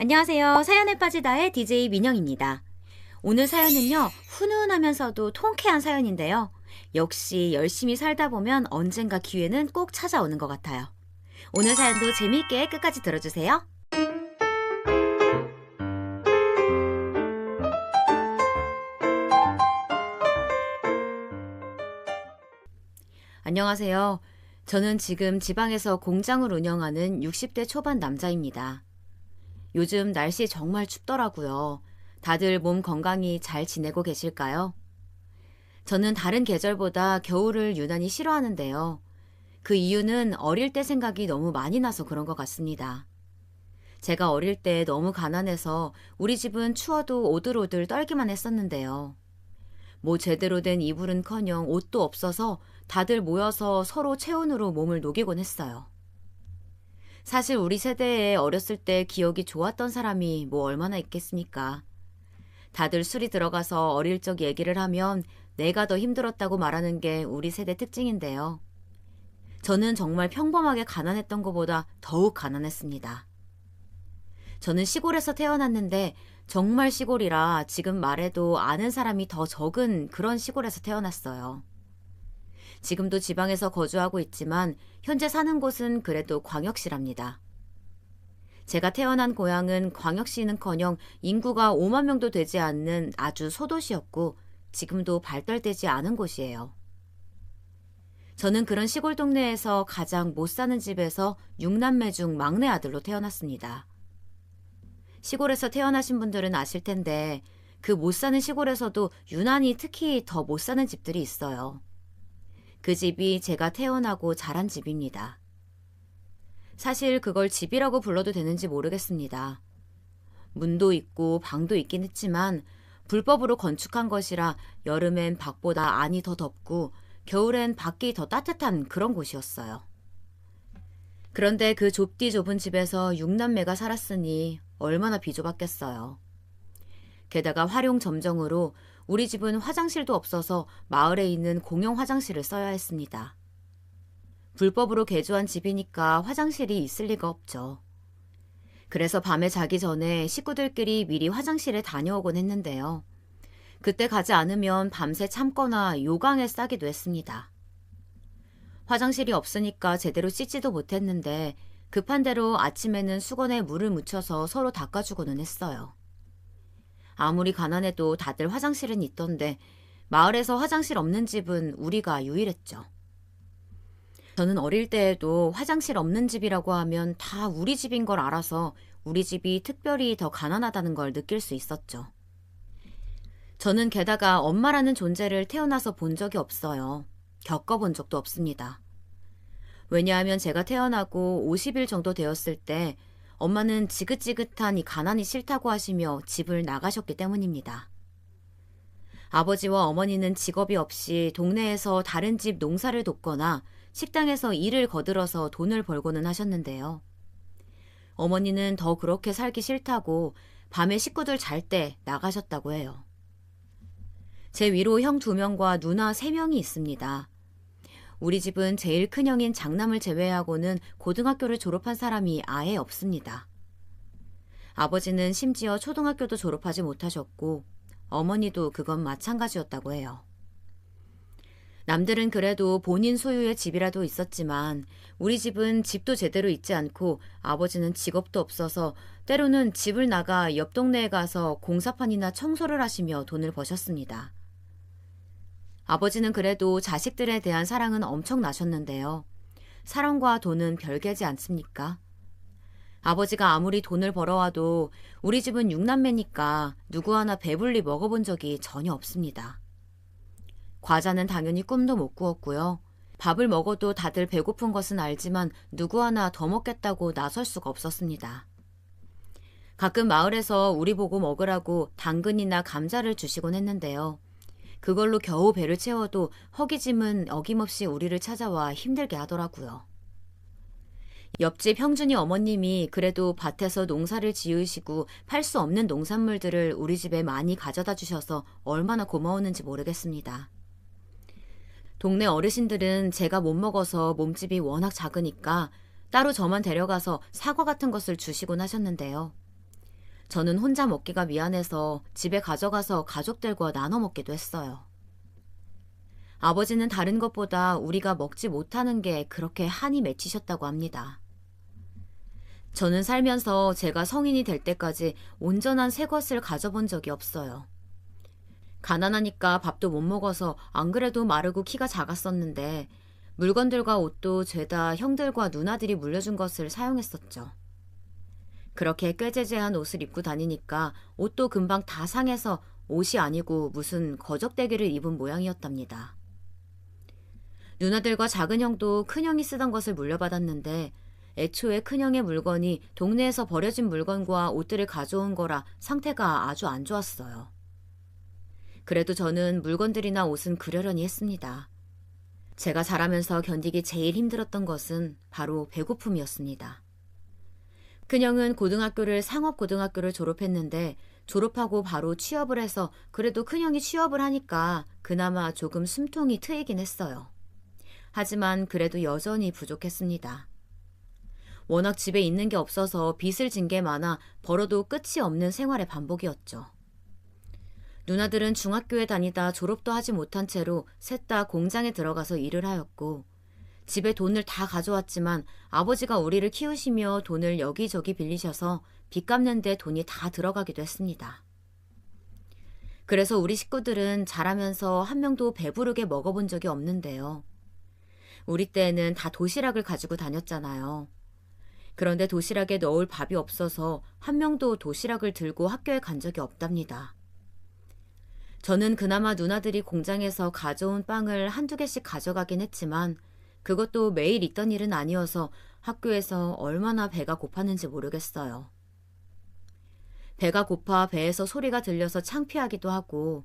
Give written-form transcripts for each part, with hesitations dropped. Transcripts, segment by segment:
안녕하세요. 사연에 빠지다의 DJ 민영입니다. 오늘 사연은요, 훈훈하면서도 통쾌한 사연인데요. 역시 열심히 살다 보면 언젠가 기회는 꼭 찾아오는 것 같아요. 오늘 사연도 재미있게 끝까지 들어주세요. 안녕하세요. 저는 지금 지방에서 공장을 운영하는 60대 초반 남자입니다. 요즘 날씨 정말 춥더라고요. 다들 몸 건강히 잘 지내고 계실까요? 저는 다른 계절보다 겨울을 유난히 싫어하는데요. 그 이유는 어릴 때 생각이 너무 많이 나서 그런 것 같습니다. 제가 어릴 때 너무 가난해서 우리 집은 추워도 오들오들 떨기만 했었는데요. 뭐 제대로 된 이불은커녕 옷도 없어서 다들 모여서 서로 체온으로 몸을 녹이곤 했어요. 사실 우리 세대에 어렸을 때 기억이 좋았던 사람이 뭐 얼마나 있겠습니까? 다들 술이 들어가서 어릴 적 얘기를 하면 내가 더 힘들었다고 말하는 게 우리 세대 특징인데요. 저는 정말 평범하게 가난했던 것보다 더욱 가난했습니다. 저는 시골에서 태어났는데 정말 시골이라 지금 말해도 아는 사람이 더 적은 그런 시골에서 태어났어요. 지금도 지방에서 거주하고 있지만 현재 사는 곳은 그래도 광역시랍니다. 제가 태어난 고향은 광역시는커녕 인구가 5만 명도 되지 않는 아주 소도시였고 지금도 발달되지 않은 곳이에요. 저는 그런 시골 동네에서 가장 못 사는 집에서 6남매 중 막내 아들로 태어났습니다. 시골에서 태어나신 분들은 아실 텐데 그 못 사는 시골에서도 유난히 특히 더 못 사는 집들이 있어요. 그 집이 제가 태어나고 자란 집입니다. 사실 그걸 집이라고 불러도 되는지 모르겠습니다. 문도 있고 방도 있긴 했지만 불법으로 건축한 것이라 여름엔 밖보다 안이 더 덥고 겨울엔 밖이 더 따뜻한 그런 곳이었어요. 그런데 그 좁디 좁은 집에서 6남매가 살았으니 얼마나 비좁았겠어요. 게다가 활용 점정으로 우리 집은 화장실도 없어서 마을에 있는 공용 화장실을 써야 했습니다. 불법으로 개조한 집이니까 화장실이 있을 리가 없죠. 그래서 밤에 자기 전에 식구들끼리 미리 화장실에 다녀오곤 했는데요. 그때 가지 않으면 밤새 참거나 요강에 싸기도 했습니다. 화장실이 없으니까 제대로 씻지도 못했는데 급한 대로 아침에는 수건에 물을 묻혀서 서로 닦아주고는 했어요. 아무리 가난해도 다들 화장실은 있던데 마을에서 화장실 없는 집은 우리가 유일했죠. 저는 어릴 때에도 화장실 없는 집이라고 하면 다 우리 집인 걸 알아서 우리 집이 특별히 더 가난하다는 걸 느낄 수 있었죠. 저는 게다가 엄마라는 존재를 태어나서 본 적이 없어요. 겪어본 적도 없습니다. 왜냐하면 제가 태어나고 50일 정도 되었을 때 엄마는 지긋지긋한 이 가난이 싫다고 하시며 집을 나가셨기 때문입니다. 아버지와 어머니는 직업이 없이 동네에서 다른 집 농사를 돕거나 식당에서 일을 거들어서 돈을 벌고는 하셨는데요. 어머니는 더 그렇게 살기 싫다고 밤에 식구들 잘 때 나가셨다고 해요. 제 위로 형 2명과 누나 3명이 있습니다. 우리 집은 제일 큰 형인 장남을 제외하고는 고등학교를 졸업한 사람이 아예 없습니다. 아버지는 심지어 초등학교도 졸업하지 못하셨고 어머니도 그건 마찬가지였다고 해요. 남들은 그래도 본인 소유의 집이라도 있었지만 우리 집은 집도 제대로 있지 않고 아버지는 직업도 없어서 때로는 집을 나가 옆 동네에 가서 공사판이나 청소를 하시며 돈을 버셨습니다. 아버지는 그래도 자식들에 대한 사랑은 엄청나셨는데요. 사랑과 돈은 별개지 않습니까? 아버지가 아무리 돈을 벌어와도 우리 집은 6남매니까 누구 하나 배불리 먹어본 적이 전혀 없습니다. 과자는 당연히 꿈도 못 꾸었고요. 밥을 먹어도 다들 배고픈 것은 알지만 누구 하나 더 먹겠다고 나설 수가 없었습니다. 가끔 마을에서 우리 보고 먹으라고 당근이나 감자를 주시곤 했는데요. 그걸로 겨우 배를 채워도 허기짐은 어김없이 우리를 찾아와 힘들게 하더라고요. 옆집 형준이 어머님이 그래도 밭에서 농사를 지으시고 팔 수 없는 농산물들을 우리 집에 많이 가져다 주셔서 얼마나 고마웠는지 모르겠습니다. 동네 어르신들은 제가 못 먹어서 몸집이 워낙 작으니까 따로 저만 데려가서 사과 같은 것을 주시곤 하셨는데요. 저는 혼자 먹기가 미안해서 집에 가져가서 가족들과 나눠 먹기도 했어요. 아버지는 다른 것보다 우리가 먹지 못하는 게 그렇게 한이 맺히셨다고 합니다. 저는 살면서 제가 성인이 될 때까지 온전한 새 것을 가져본 적이 없어요. 가난하니까 밥도 못 먹어서 안 그래도 마르고 키가 작았었는데 물건들과 옷도 죄다 형들과 누나들이 물려준 것을 사용했었죠. 그렇게 꾀재재한 옷을 입고 다니니까 옷도 금방 다 상해서 옷이 아니고 무슨 거적대기를 입은 모양이었답니다. 누나들과 작은 형도 큰형이 쓰던 것을 물려받았는데 애초에 큰형의 물건이 동네에서 버려진 물건과 옷들을 가져온 거라 상태가 아주 안 좋았어요. 그래도 저는 물건들이나 옷은 그러려니 했습니다. 제가 자라면서 견디기 제일 힘들었던 것은 바로 배고픔이었습니다. 큰형은 고등학교를 상업고등학교를 졸업했는데 졸업하고 바로 취업을 해서 그래도 큰형이 취업을 하니까 그나마 조금 숨통이 트이긴 했어요. 하지만 그래도 여전히 부족했습니다. 워낙 집에 있는 게 없어서 빚을 진 게 많아 벌어도 끝이 없는 생활의 반복이었죠. 누나들은 중학교에 다니다 졸업도 하지 못한 채로 셋 다 공장에 들어가서 일을 하였고 집에 돈을 다 가져왔지만 아버지가 우리를 키우시며 돈을 여기저기 빌리셔서 빚 갚는 데 돈이 다 들어가기도 했습니다. 그래서 우리 식구들은 자라면서 한 명도 배부르게 먹어본 적이 없는데요. 우리 때에는 다 도시락을 가지고 다녔잖아요. 그런데 도시락에 넣을 밥이 없어서 한 명도 도시락을 들고 학교에 간 적이 없답니다. 저는 그나마 누나들이 공장에서 가져온 빵을 한두 개씩 가져가긴 했지만 그것도 매일 있던 일은 아니어서 학교에서 얼마나 배가 고팠는지 모르겠어요. 배가 고파 배에서 소리가 들려서 창피하기도 하고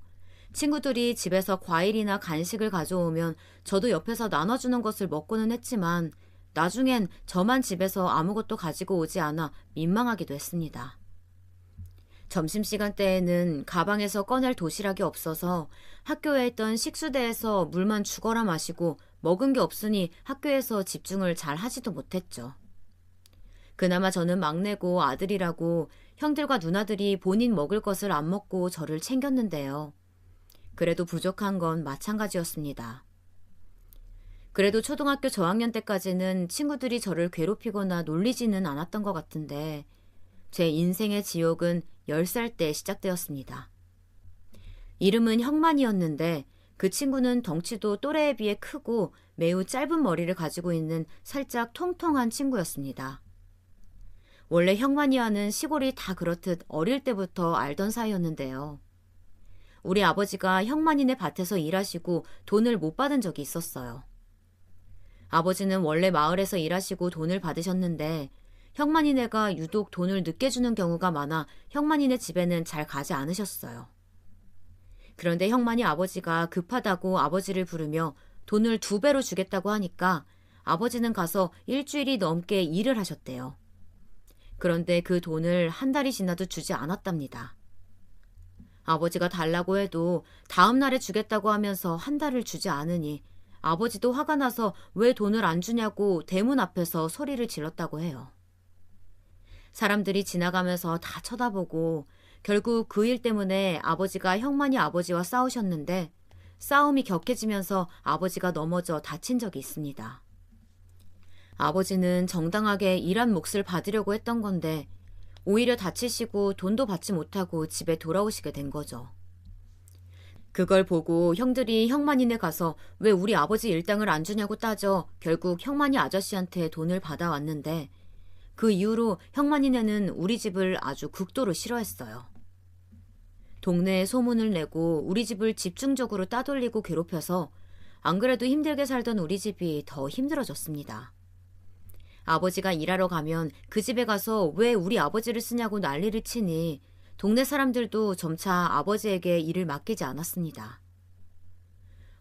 친구들이 집에서 과일이나 간식을 가져오면 저도 옆에서 나눠주는 것을 먹고는 했지만 나중엔 저만 집에서 아무것도 가지고 오지 않아 민망하기도 했습니다. 점심시간 때에는 가방에서 꺼낼 도시락이 없어서 학교에 있던 식수대에서 물만 죽어라 마시고 먹은 게 없으니 학교에서 집중을 잘 하지도 못했죠. 그나마 저는 막내고 아들이라고 형들과 누나들이 본인 먹을 것을 안 먹고 저를 챙겼는데요. 그래도 부족한 건 마찬가지였습니다. 그래도 초등학교 저학년 때까지는 친구들이 저를 괴롭히거나 놀리지는 않았던 것 같은데 제 인생의 지옥은 10살 때 시작되었습니다. 이름은 형만이었는데 그 친구는 덩치도 또래에 비해 크고 매우 짧은 머리를 가지고 있는 살짝 통통한 친구였습니다. 원래 형만이와는 시골이 다 그렇듯 어릴 때부터 알던 사이였는데요. 우리 아버지가 형만이네 밭에서 일하시고 돈을 못 받은 적이 있었어요. 아버지는 원래 마을에서 일하시고 돈을 받으셨는데 형만이네가 유독 돈을 늦게 주는 경우가 많아 형만이네 집에는 잘 가지 않으셨어요. 그런데 형만이 아버지가 급하다고 아버지를 부르며 돈을 2배로 주겠다고 하니까 아버지는 가서 일주일이 넘게 일을 하셨대요. 그런데 그 돈을 한 달이 지나도 주지 않았답니다. 아버지가 달라고 해도 다음 날에 주겠다고 하면서 한 달을 주지 않으니 아버지도 화가 나서 왜 돈을 안 주냐고 대문 앞에서 소리를 질렀다고 해요. 사람들이 지나가면서 다 쳐다보고 결국 그 일 때문에 아버지가 형만이 아버지와 싸우셨는데 싸움이 격해지면서 아버지가 넘어져 다친 적이 있습니다. 아버지는 정당하게 일한 몫을 받으려고 했던 건데 오히려 다치시고 돈도 받지 못하고 집에 돌아오시게 된 거죠. 그걸 보고 형들이 형만이네 가서 왜 우리 아버지 일당을 안 주냐고 따져 결국 형만이 아저씨한테 돈을 받아왔는데 그 이후로 형만이네는 우리 집을 아주 극도로 싫어했어요. 동네에 소문을 내고 우리 집을 집중적으로 따돌리고 괴롭혀서 안 그래도 힘들게 살던 우리 집이 더 힘들어졌습니다. 아버지가 일하러 가면 그 집에 가서 왜 우리 아버지를 쓰냐고 난리를 치니 동네 사람들도 점차 아버지에게 일을 맡기지 않았습니다.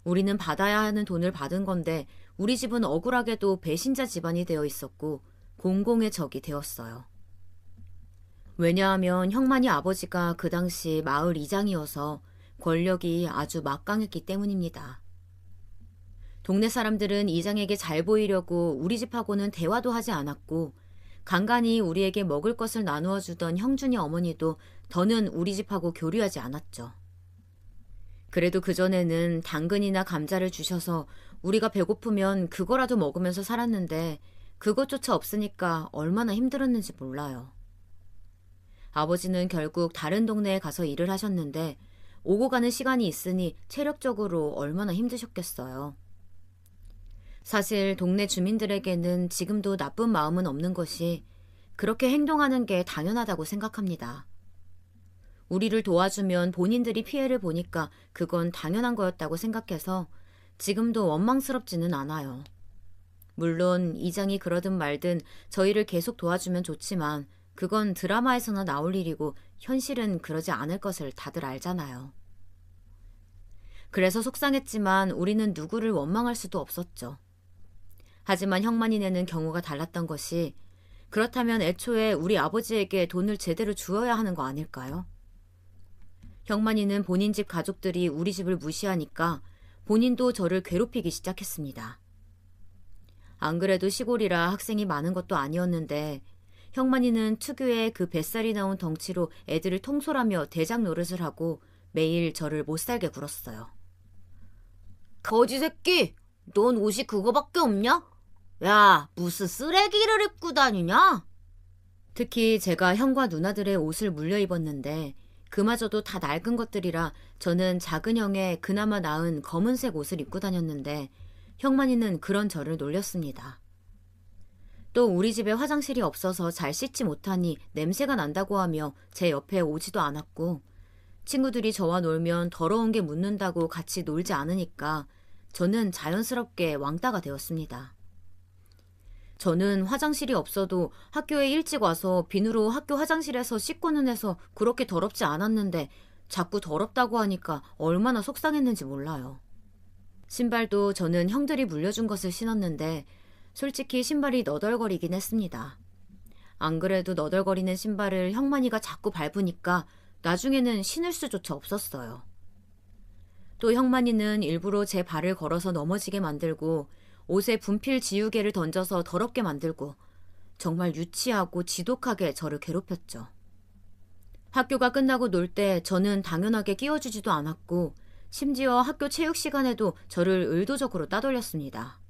우리는 받아야 하는 돈을 받은 건데 우리 집은 억울하게도 배신자 집안이 되어 있었고 공공의 적이 되었어요. 왜냐하면 형만이 아버지가 그 당시 마을 이장이어서 권력이 아주 막강했기 때문입니다. 동네 사람들은 이장에게 잘 보이려고 우리 집하고는 대화도 하지 않았고 간간히 우리에게 먹을 것을 나누어 주던 형준이 어머니도 더는 우리 집하고 교류하지 않았죠. 그래도 그전에는 당근이나 감자를 주셔서 우리가 배고프면 그거라도 먹으면서 살았는데 그것조차 없으니까 얼마나 힘들었는지 몰라요. 아버지는 결국 다른 동네에 가서 일을 하셨는데 오고 가는 시간이 있으니 체력적으로 얼마나 힘드셨겠어요. 사실 동네 주민들에게는 지금도 나쁜 마음은 없는 것이 그렇게 행동하는 게 당연하다고 생각합니다. 우리를 도와주면 본인들이 피해를 보니까 그건 당연한 거였다고 생각해서 지금도 원망스럽지는 않아요. 물론 이장이 그러든 말든 저희를 계속 도와주면 좋지만 그건 드라마에서나 나올 일이고 현실은 그러지 않을 것을 다들 알잖아요. 그래서 속상했지만 우리는 누구를 원망할 수도 없었죠. 하지만 형만이네는 경우가 달랐던 것이 그렇다면 애초에 우리 아버지에게 돈을 제대로 주어야 하는 거 아닐까요? 형만이는 본인 집 가족들이 우리 집을 무시하니까 본인도 저를 괴롭히기 시작했습니다. 안 그래도 시골이라 학생이 많은 것도 아니었는데 형만이는 특유의 그 뱃살이 나온 덩치로 애들을 통솔하며 대장 노릇을 하고 매일 저를 못살게 굴었어요. 거지 새끼! 넌 옷이 그거밖에 없냐? 야, 무슨 쓰레기를 입고 다니냐? 특히 제가 형과 누나들의 옷을 물려 입었는데 그마저도 다 낡은 것들이라 저는 작은 형의 그나마 나은 검은색 옷을 입고 다녔는데 형만이는 그런 저를 놀렸습니다. 또 우리 집에 화장실이 없어서 잘 씻지 못하니 냄새가 난다고 하며 제 옆에 오지도 않았고 친구들이 저와 놀면 더러운 게 묻는다고 같이 놀지 않으니까 저는 자연스럽게 왕따가 되었습니다. 저는 화장실이 없어도 학교에 일찍 와서 비누로 학교 화장실에서 씻고는 해서 그렇게 더럽지 않았는데 자꾸 더럽다고 하니까 얼마나 속상했는지 몰라요. 신발도 저는 형들이 물려준 것을 신었는데 솔직히 신발이 너덜거리긴 했습니다. 안 그래도 너덜거리는 신발을 형만이가 자꾸 밟으니까 나중에는 신을 수조차 없었어요. 또 형만이는 일부러 제 발을 걸어서 넘어지게 만들고 옷에 분필 지우개를 던져서 더럽게 만들고 정말 유치하고 지독하게 저를 괴롭혔죠. 학교가 끝나고 놀 때 저는 당연하게 끼워주지도 않았고 심지어 학교 체육 시간에도 저를 의도적으로 따돌렸습니다.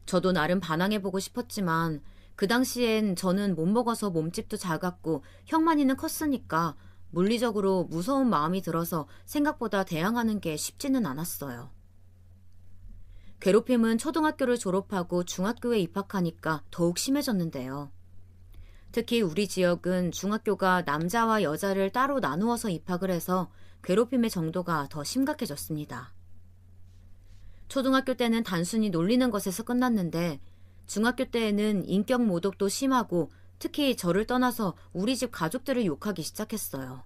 저도 나름 반항해보고 싶었지만 그 당시엔 저는 못 먹어서 몸집도 작았고 형만이는 컸으니까 물리적으로 무서운 마음이 들어서 생각보다 대항하는 게 쉽지는 않았어요. 괴롭힘은 초등학교를 졸업하고 중학교에 입학하니까 더욱 심해졌는데요. 특히 우리 지역은 중학교가 남자와 여자를 따로 나누어서 입학을 해서 괴롭힘의 정도가 더 심각해졌습니다. 초등학교 때는 단순히 놀리는 것에서 끝났는데 중학교 때에는 인격 모독도 심하고 특히 저를 떠나서 우리 집 가족들을 욕하기 시작했어요.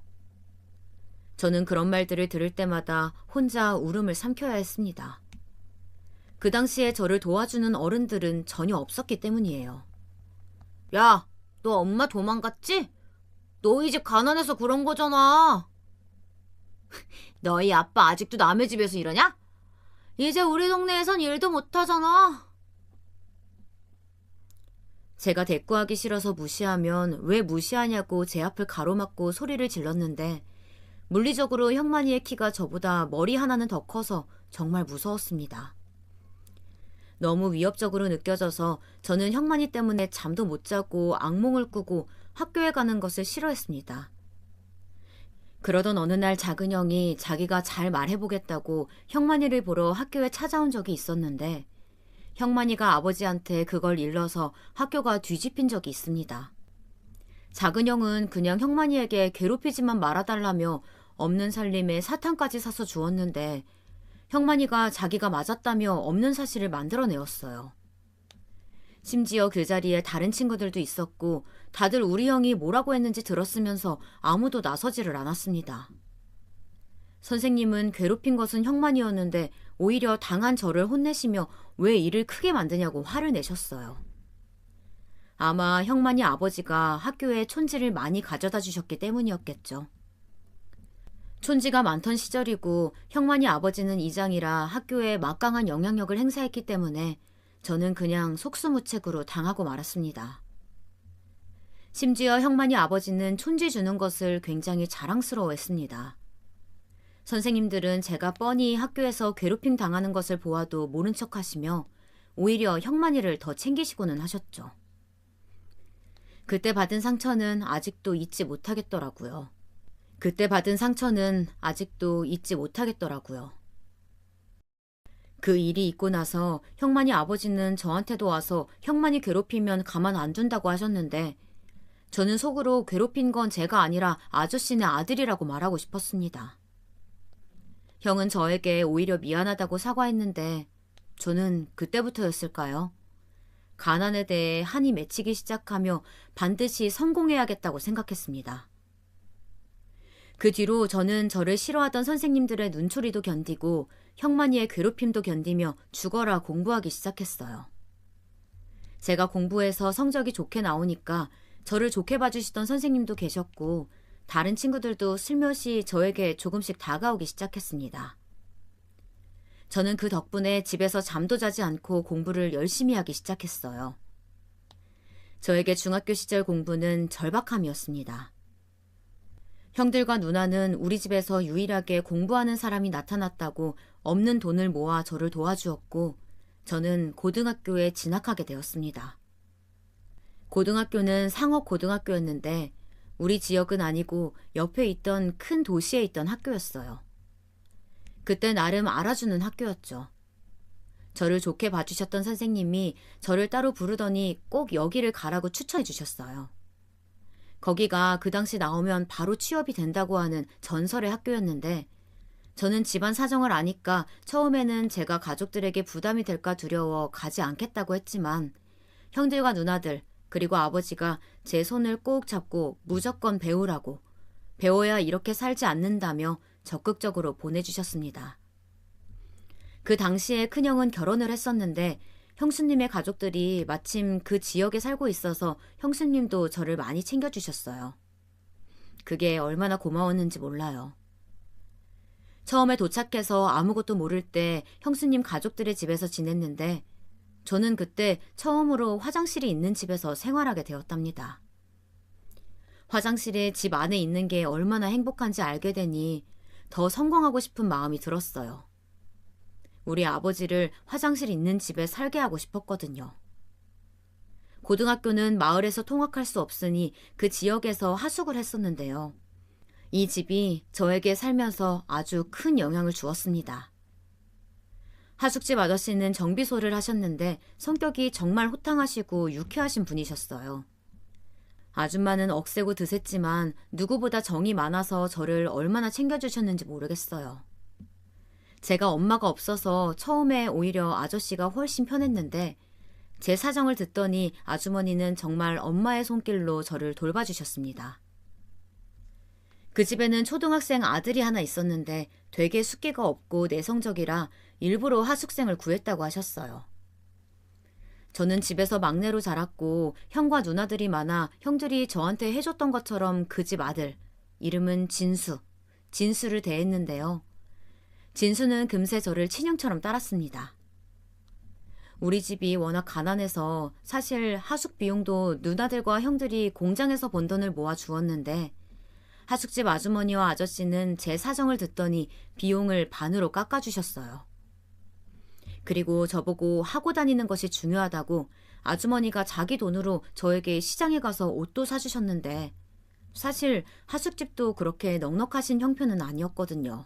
저는 그런 말들을 들을 때마다 혼자 울음을 삼켜야 했습니다. 그 당시에 저를 도와주는 어른들은 전혀 없었기 때문이에요. 야, 너 엄마 도망갔지? 너희 집 가난해서 그런 거잖아. 너희 아빠 아직도 남의 집에서 일하냐? 이제 우리 동네에선 일도 못하잖아. 제가 대꾸하기 싫어서 무시하면 왜 무시하냐고 제 앞을 가로막고 소리를 질렀는데 물리적으로 형만이의 키가 저보다 머리 하나는 더 커서 정말 무서웠습니다. 너무 위협적으로 느껴져서 저는 형만이 때문에 잠도 못 자고 악몽을 꾸고 학교에 가는 것을 싫어했습니다. 그러던 어느 날 작은 형이 자기가 잘 말해보겠다고 형만이를 보러 학교에 찾아온 적이 있었는데 형만이가 아버지한테 그걸 일러서 학교가 뒤집힌 적이 있습니다. 작은 형은 그냥 형만이에게 괴롭히지만 말아달라며 없는 살림에 사탕까지 사서 주었는데 형만이가 자기가 맞았다며 없는 사실을 만들어내었어요. 심지어 그 자리에 다른 친구들도 있었고 다들 우리 형이 뭐라고 했는지 들었으면서 아무도 나서지를 않았습니다. 선생님은 괴롭힌 것은 형만이었는데 오히려 당한 저를 혼내시며 왜 일을 크게 만드냐고 화를 내셨어요. 아마 형만이 아버지가 학교에 촌지를 많이 가져다 주셨기 때문이었겠죠. 촌지가 많던 시절이고 형만이 아버지는 이장이라 학교에 막강한 영향력을 행사했기 때문에 저는 그냥 속수무책으로 당하고 말았습니다. 심지어 형만이 아버지는 촌지 주는 것을 굉장히 자랑스러워했습니다. 선생님들은 제가 뻔히 학교에서 괴롭힘 당하는 것을 보아도 모른 척 하시며 오히려 형만이를 더 챙기시고는 하셨죠. 그때 받은 상처는 아직도 잊지 못하겠더라고요. 그 일이 있고 나서 형만이 아버지는 저한테도 와서 형만이 괴롭히면 가만 안 둔다고 하셨는데 저는 속으로 괴롭힌 건 제가 아니라 아저씨네 아들이라고 말하고 싶었습니다. 형은 저에게 오히려 미안하다고 사과했는데 저는 그때부터였을까요? 가난에 대해 한이 맺히기 시작하며 반드시 성공해야겠다고 생각했습니다. 그 뒤로 저는 저를 싫어하던 선생님들의 눈초리도 견디고 형만이의 괴롭힘도 견디며 죽어라 공부하기 시작했어요. 제가 공부해서 성적이 좋게 나오니까 저를 좋게 봐주시던 선생님도 계셨고 다른 친구들도 슬며시 저에게 조금씩 다가오기 시작했습니다. 저는 그 덕분에 집에서 잠도 자지 않고 공부를 열심히 하기 시작했어요. 저에게 중학교 시절 공부는 절박함이었습니다. 형들과 누나는 우리 집에서 유일하게 공부하는 사람이 나타났다고 없는 돈을 모아 저를 도와주었고 저는 고등학교에 진학하게 되었습니다. 고등학교는 상업고등학교였는데 우리 지역은 아니고 옆에 있던 큰 도시에 있던 학교였어요. 그때 나름 알아주는 학교였죠. 저를 좋게 봐주셨던 선생님이 저를 따로 부르더니 꼭 여기를 가라고 추천해 주셨어요. 거기가 그 당시 나오면 바로 취업이 된다고 하는 전설의 학교였는데 저는 집안 사정을 아니까 처음에는 제가 가족들에게 부담이 될까 두려워 가지 않겠다고 했지만 형들과 누나들 그리고 아버지가 제 손을 꼭 잡고 무조건 배우라고 배워야 이렇게 살지 않는다며 적극적으로 보내주셨습니다. 그 당시에 큰형은 결혼을 했었는데 형수님의 가족들이 마침 그 지역에 살고 있어서 형수님도 저를 많이 챙겨주셨어요. 그게 얼마나 고마웠는지 몰라요. 처음에 도착해서 아무것도 모를 때 형수님 가족들의 집에서 지냈는데 저는 그때 처음으로 화장실이 있는 집에서 생활하게 되었답니다. 화장실에 집 안에 있는 게 얼마나 행복한지 알게 되니 더 성공하고 싶은 마음이 들었어요. 우리 아버지를 화장실 있는 집에 살게 하고 싶었거든요. 고등학교는 마을에서 통학할 수 없으니 그 지역에서 하숙을 했었는데요. 이 집이 저에게 살면서 아주 큰 영향을 주었습니다. 하숙집 아저씨는 정비소를 하셨는데 성격이 정말 호탕하시고 유쾌하신 분이셨어요. 아줌마는 억세고 드셌지만 누구보다 정이 많아서 저를 얼마나 챙겨주셨는지 모르겠어요. 제가 엄마가 없어서 처음에 오히려 아저씨가 훨씬 편했는데 제 사정을 듣더니 아주머니는 정말 엄마의 손길로 저를 돌봐주셨습니다. 그 집에는 초등학생 아들이 하나 있었는데 되게 숫기가 없고 내성적이라 일부러 하숙생을 구했다고 하셨어요. 저는 집에서 막내로 자랐고 형과 누나들이 많아 형들이 저한테 해줬던 것처럼 그 집 아들, 이름은 진수를 대했는데요. 진수는 금세 저를 친형처럼 따랐습니다. 우리 집이 워낙 가난해서 사실 하숙 비용도 누나들과 형들이 공장에서 번 돈을 모아 주었는데 하숙집 아주머니와 아저씨는 제 사정을 듣더니 비용을 반으로 깎아주셨어요. 그리고 저보고 하고 다니는 것이 중요하다고 아주머니가 자기 돈으로 저에게 시장에 가서 옷도 사주셨는데 사실 하숙집도 그렇게 넉넉하신 형편은 아니었거든요.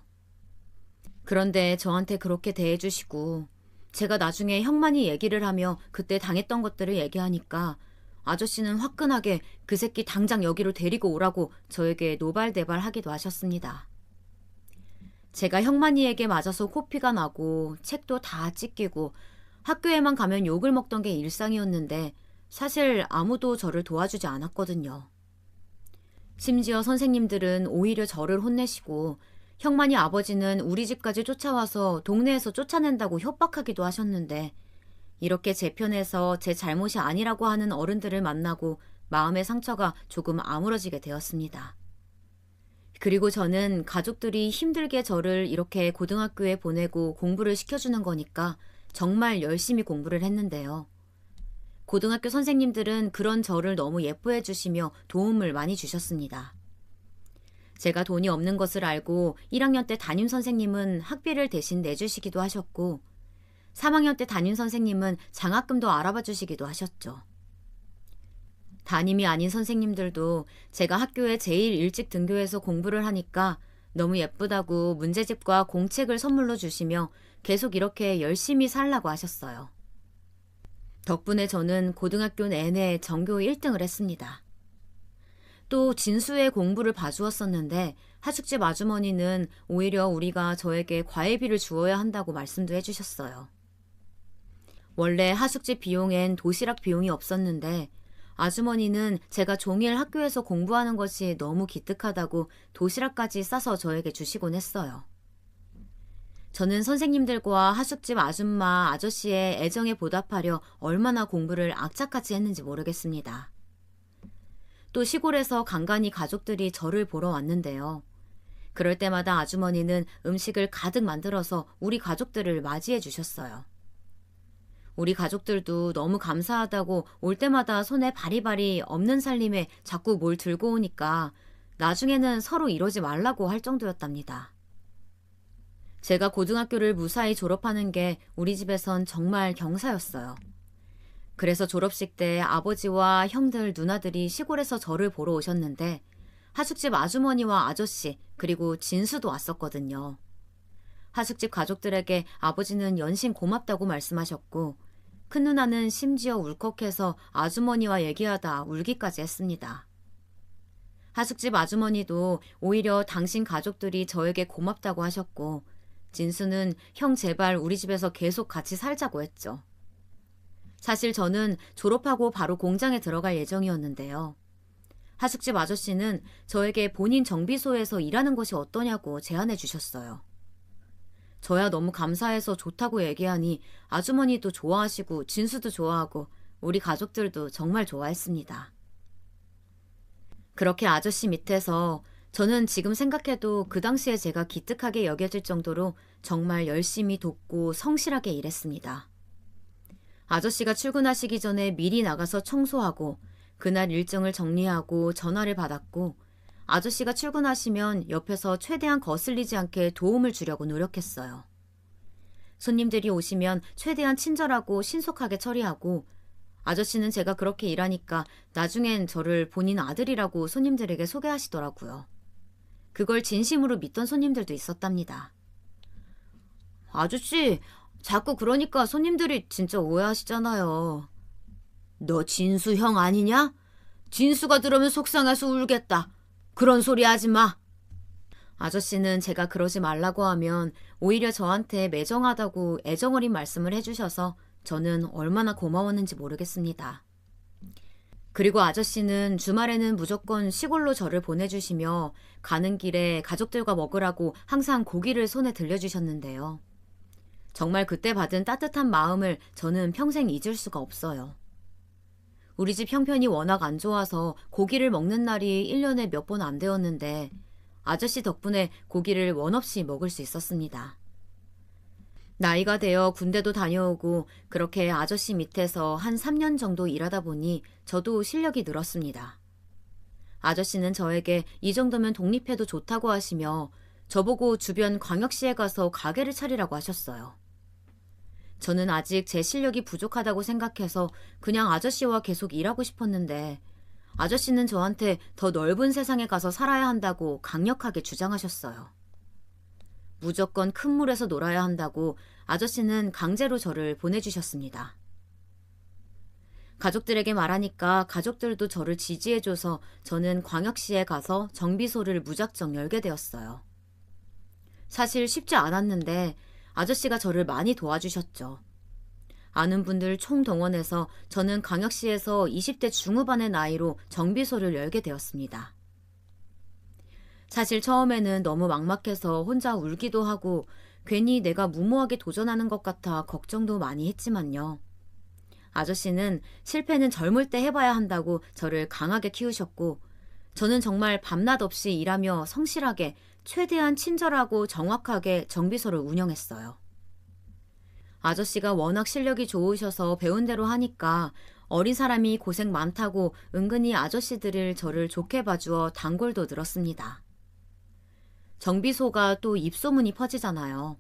그런데 저한테 그렇게 대해주시고 제가 나중에 형만이 얘기를 하며 그때 당했던 것들을 얘기하니까 아저씨는 화끈하게 그 새끼 당장 여기로 데리고 오라고 저에게 노발대발하기도 하셨습니다. 제가 형만이에게 맞아서 코피가 나고 책도 다 찢기고 학교에만 가면 욕을 먹던 게 일상이었는데 사실 아무도 저를 도와주지 않았거든요. 심지어 선생님들은 오히려 저를 혼내시고 형만이 아버지는 우리 집까지 쫓아와서 동네에서 쫓아낸다고 협박하기도 하셨는데 이렇게 제 편에서 제 잘못이 아니라고 하는 어른들을 만나고 마음의 상처가 조금 아물어지게 되었습니다. 그리고 저는 가족들이 힘들게 저를 이렇게 고등학교에 보내고 공부를 시켜주는 거니까 정말 열심히 공부를 했는데요. 고등학교 선생님들은 그런 저를 너무 예뻐해 주시며 도움을 많이 주셨습니다. 제가 돈이 없는 것을 알고 1학년 때 담임 선생님은 학비를 대신 내주시기도 하셨고 3학년 때 담임 선생님은 장학금도 알아봐 주시기도 하셨죠. 담임이 아닌 선생님들도 제가 학교에 제일 일찍 등교해서 공부를 하니까 너무 예쁘다고 문제집과 공책을 선물로 주시며 계속 이렇게 열심히 살라고 하셨어요. 덕분에 저는 고등학교 내내 전교 1등을 했습니다. 또 진수의 공부를 봐주었었는데 하숙집 아주머니는 오히려 우리가 저에게 과외비를 주어야 한다고 말씀도 해주셨어요. 원래 하숙집 비용엔 도시락 비용이 없었는데 아주머니는 제가 종일 학교에서 공부하는 것이 너무 기특하다고 도시락까지 싸서 저에게 주시곤 했어요. 저는 선생님들과 하숙집 아줌마, 아저씨의 애정에 보답하려 얼마나 공부를 악착같이 했는지 모르겠습니다. 또 시골에서 간간히 가족들이 저를 보러 왔는데요. 그럴 때마다 아주머니는 음식을 가득 만들어서 우리 가족들을 맞이해 주셨어요. 우리 가족들도 너무 감사하다고 올 때마다 손에 바리바리 없는 살림에 자꾸 뭘 들고 오니까 나중에는 서로 이러지 말라고 할 정도였답니다. 제가 고등학교를 무사히 졸업하는 게 우리 집에선 정말 경사였어요. 그래서 졸업식 때 아버지와 형들, 누나들이 시골에서 저를 보러 오셨는데 하숙집 아주머니와 아저씨 그리고 진수도 왔었거든요. 하숙집 가족들에게 아버지는 연신 고맙다고 말씀하셨고 큰 누나는 심지어 울컥해서 아주머니와 얘기하다 울기까지 했습니다. 하숙집 아주머니도 오히려 당신 가족들이 저에게 고맙다고 하셨고 진수는 형 제발 우리 집에서 계속 같이 살자고 했죠. 사실 저는 졸업하고 바로 공장에 들어갈 예정이었는데요. 하숙집 아저씨는 저에게 본인 정비소에서 일하는 것이 어떠냐고 제안해 주셨어요. 저야 너무 감사해서 좋다고 얘기하니 아주머니도 좋아하시고 진수도 좋아하고 우리 가족들도 정말 좋아했습니다. 그렇게 아저씨 밑에서 저는 지금 생각해도 그 당시에 제가 기특하게 여겨질 정도로 정말 열심히 돕고 성실하게 일했습니다. 아저씨가 출근하시기 전에 미리 나가서 청소하고 그날 일정을 정리하고 전화를 받았고 아저씨가 출근하시면 옆에서 최대한 거슬리지 않게 도움을 주려고 노력했어요. 손님들이 오시면 최대한 친절하고 신속하게 처리하고 아저씨는 제가 그렇게 일하니까 나중엔 저를 본인 아들이라고 손님들에게 소개하시더라고요. 그걸 진심으로 믿던 손님들도 있었답니다. 아저씨, 자꾸 그러니까 손님들이 진짜 오해하시잖아요. 너 진수 형 아니냐? 진수가 들으면 속상해서 울겠다. 그런 소리 하지 마. 아저씨는 제가 그러지 말라고 하면 오히려 저한테 매정하다고 애정어린 말씀을 해주셔서 저는 얼마나 고마웠는지 모르겠습니다. 그리고 아저씨는 주말에는 무조건 시골로 저를 보내주시며 가는 길에 가족들과 먹으라고 항상 고기를 손에 들려주셨는데요. 정말 그때 받은 따뜻한 마음을 저는 평생 잊을 수가 없어요. 우리 집 형편이 워낙 안 좋아서 고기를 먹는 날이 1년에 몇 번 안 되었는데 아저씨 덕분에 고기를 원 없이 먹을 수 있었습니다. 나이가 되어 군대도 다녀오고 그렇게 아저씨 밑에서 한 3년 정도 일하다 보니 저도 실력이 늘었습니다. 아저씨는 저에게 이 정도면 독립해도 좋다고 하시며 저보고 주변 광역시에 가서 가게를 차리라고 하셨어요. 저는 아직 제 실력이 부족하다고 생각해서 그냥 아저씨와 계속 일하고 싶었는데 아저씨는 저한테 더 넓은 세상에 가서 살아야 한다고 강력하게 주장하셨어요. 무조건 큰 물에서 놀아야 한다고 아저씨는 강제로 저를 보내주셨습니다. 가족들에게 말하니까 가족들도 저를 지지해줘서 저는 광역시에 가서 정비소를 무작정 열게 되었어요. 사실 쉽지 않았는데 아저씨가 저를 많이 도와주셨죠. 아는 분들 총동원해서 저는 광역시에서 20대 중후반의 나이로 정비소를 열게 되었습니다. 사실 처음에는 너무 막막해서 혼자 울기도 하고 괜히 내가 무모하게 도전하는 것 같아 걱정도 많이 했지만요. 아저씨는 실패는 젊을 때 해봐야 한다고 저를 강하게 키우셨고 저는 정말 밤낮 없이 일하며 성실하게 최대한 친절하고 정확하게 정비소를 운영했어요. 아저씨가 워낙 실력이 좋으셔서 배운 대로 하니까 어린 사람이 고생 많다고 은근히 아저씨들을 저를 좋게 봐주어 단골도 늘었습니다. 정비소가 또 입소문이 퍼지잖아요.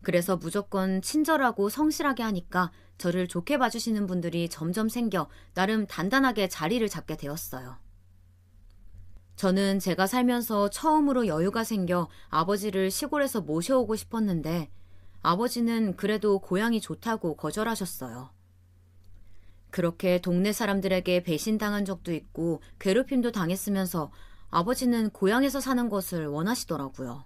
그래서 무조건 친절하고 성실하게 하니까 저를 좋게 봐주시는 분들이 점점 생겨 나름 단단하게 자리를 잡게 되었어요. 저는 제가 살면서 처음으로 여유가 생겨 아버지를 시골에서 모셔오고 싶었는데 아버지는 그래도 고향이 좋다고 거절하셨어요. 그렇게 동네 사람들에게 배신당한 적도 있고 괴롭힘도 당했으면서 아버지는 고향에서 사는 것을 원하시더라고요.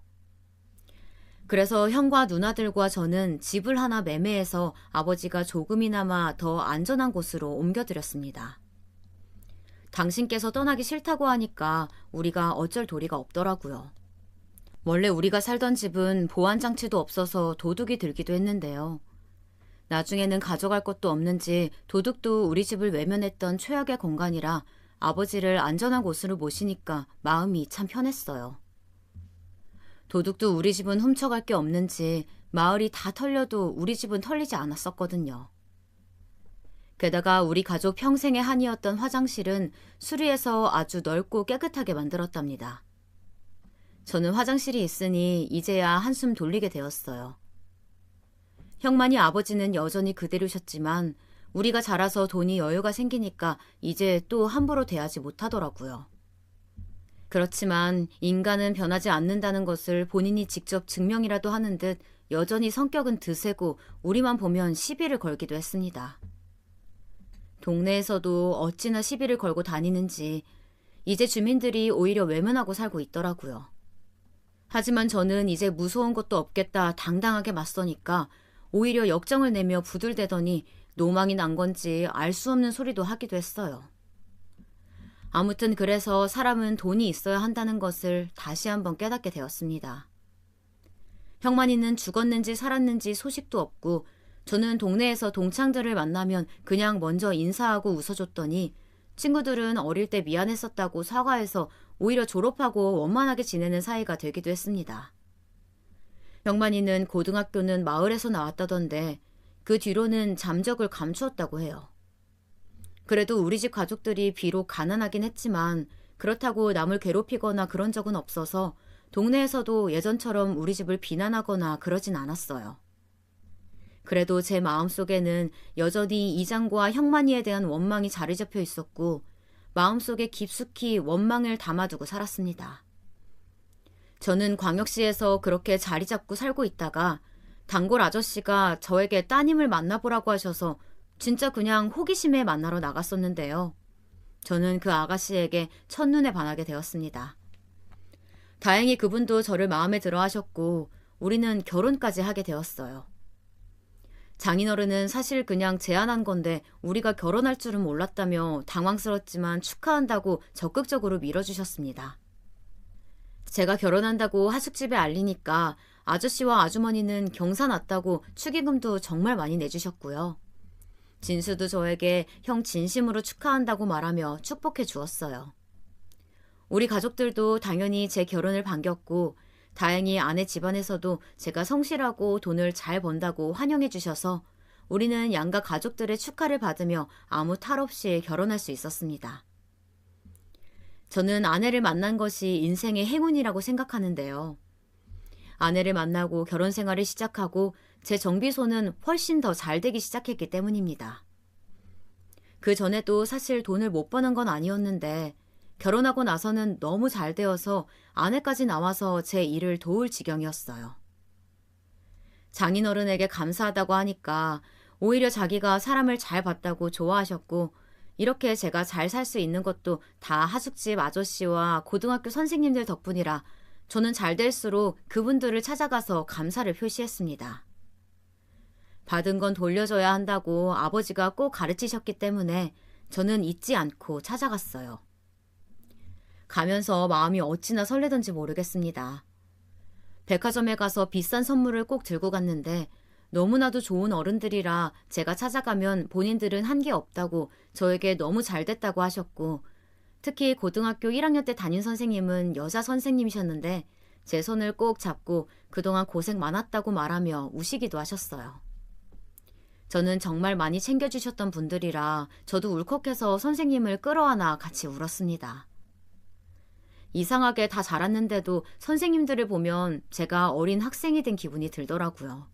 그래서 형과 누나들과 저는 집을 하나 매매해서 아버지가 조금이나마 더 안전한 곳으로 옮겨드렸습니다. 당신께서 떠나기 싫다고 하니까 우리가 어쩔 도리가 없더라고요. 원래 우리가 살던 집은 보안장치도 없어서 도둑이 들기도 했는데요. 나중에는 가져갈 것도 없는지 도둑도 우리 집을 외면했던 최악의 공간이라 아버지를 안전한 곳으로 모시니까 마음이 참 편했어요. 도둑도 우리 집은 훔쳐갈 게 없는지 마을이 다 털려도 우리 집은 털리지 않았었거든요. 게다가 우리 가족 평생의 한이었던 화장실은 수리해서 아주 넓고 깨끗하게 만들었답니다. 저는 화장실이 있으니 이제야 한숨 돌리게 되었어요. 형만이 아버지는 여전히 그대로셨지만 우리가 자라서 돈이 여유가 생기니까 이제 또 함부로 대하지 못하더라고요. 그렇지만 인간은 변하지 않는다는 것을 본인이 직접 증명이라도 하는 듯 여전히 성격은 드세고 우리만 보면 시비를 걸기도 했습니다. 동네에서도 어찌나 시비를 걸고 다니는지 이제 주민들이 오히려 외면하고 살고 있더라고요. 하지만 저는 이제 무서운 것도 없겠다 당당하게 맞서니까 오히려 역정을 내며 부들대더니 노망이 난 건지 알 수 없는 소리도 하기도 했어요. 아무튼 그래서 사람은 돈이 있어야 한다는 것을 다시 한번 깨닫게 되었습니다. 형만이는 죽었는지 살았는지 소식도 없고 저는 동네에서 동창들을 만나면 그냥 먼저 인사하고 웃어줬더니 친구들은 어릴 때 미안했었다고 사과해서 오히려 졸업하고 원만하게 지내는 사이가 되기도 했습니다. 형만이는 고등학교는 마을에서 나왔다던데 그 뒤로는 잠적을 감추었다고 해요. 그래도 우리 집 가족들이 비록 가난하긴 했지만 그렇다고 남을 괴롭히거나 그런 적은 없어서 동네에서도 예전처럼 우리 집을 비난하거나 그러진 않았어요. 그래도 제 마음속에는 여전히 이장과 형만이에 대한 원망이 자리 잡혀 있었고 마음속에 깊숙이 원망을 담아두고 살았습니다. 저는 광역시에서 그렇게 자리 잡고 살고 있다가 단골 아저씨가 저에게 따님을 만나보라고 하셔서 진짜 그냥 호기심에 만나러 나갔었는데요. 저는 그 아가씨에게 첫눈에 반하게 되었습니다. 다행히 그분도 저를 마음에 들어 하셨고 우리는 결혼까지 하게 되었어요. 장인어른은 사실 그냥 제안한 건데 우리가 결혼할 줄은 몰랐다며 당황스럽지만 축하한다고 적극적으로 밀어주셨습니다. 제가 결혼한다고 하숙집에 알리니까 아저씨와 아주머니는 경사 났다고 축의금도 정말 많이 내주셨고요. 진수도 저에게 형 진심으로 축하한다고 말하며 축복해 주었어요. 우리 가족들도 당연히 제 결혼을 반겼고 다행히 아내 집안에서도 제가 성실하고 돈을 잘 번다고 환영해 주셔서 우리는 양가 가족들의 축하를 받으며 아무 탈 없이 결혼할 수 있었습니다. 저는 아내를 만난 것이 인생의 행운이라고 생각하는데요. 아내를 만나고 결혼 생활을 시작하고 제 정비소는 훨씬 더 잘 되기 시작했기 때문입니다. 그 전에도 사실 돈을 못 버는 건 아니었는데 결혼하고 나서는 너무 잘 되어서 아내까지 나와서 제 일을 도울 지경이었어요. 장인어른에게 감사하다고 하니까 오히려 자기가 사람을 잘 봤다고 좋아하셨고 이렇게 제가 잘 살 수 있는 것도 다 하숙집 아저씨와 고등학교 선생님들 덕분이라 저는 잘 될수록 그분들을 찾아가서 감사를 표시했습니다. 받은 건 돌려줘야 한다고 아버지가 꼭 가르치셨기 때문에 저는 잊지 않고 찾아갔어요. 가면서 마음이 어찌나 설레던지 모르겠습니다. 백화점에 가서 비싼 선물을 꼭 들고 갔는데 너무나도 좋은 어른들이라 제가 찾아가면 본인들은 한 게 없다고 저에게 너무 잘 됐다고 하셨고 특히 고등학교 1학년 때 담임 선생님은 여자 선생님이셨는데 제 손을 꼭 잡고 그동안 고생 많았다고 말하며 우시기도 하셨어요. 저는 정말 많이 챙겨주셨던 분들이라 저도 울컥해서 선생님을 끌어안아 같이 울었습니다. 이상하게 다 자랐는데도 선생님들을 보면 제가 어린 학생이 된 기분이 들더라고요.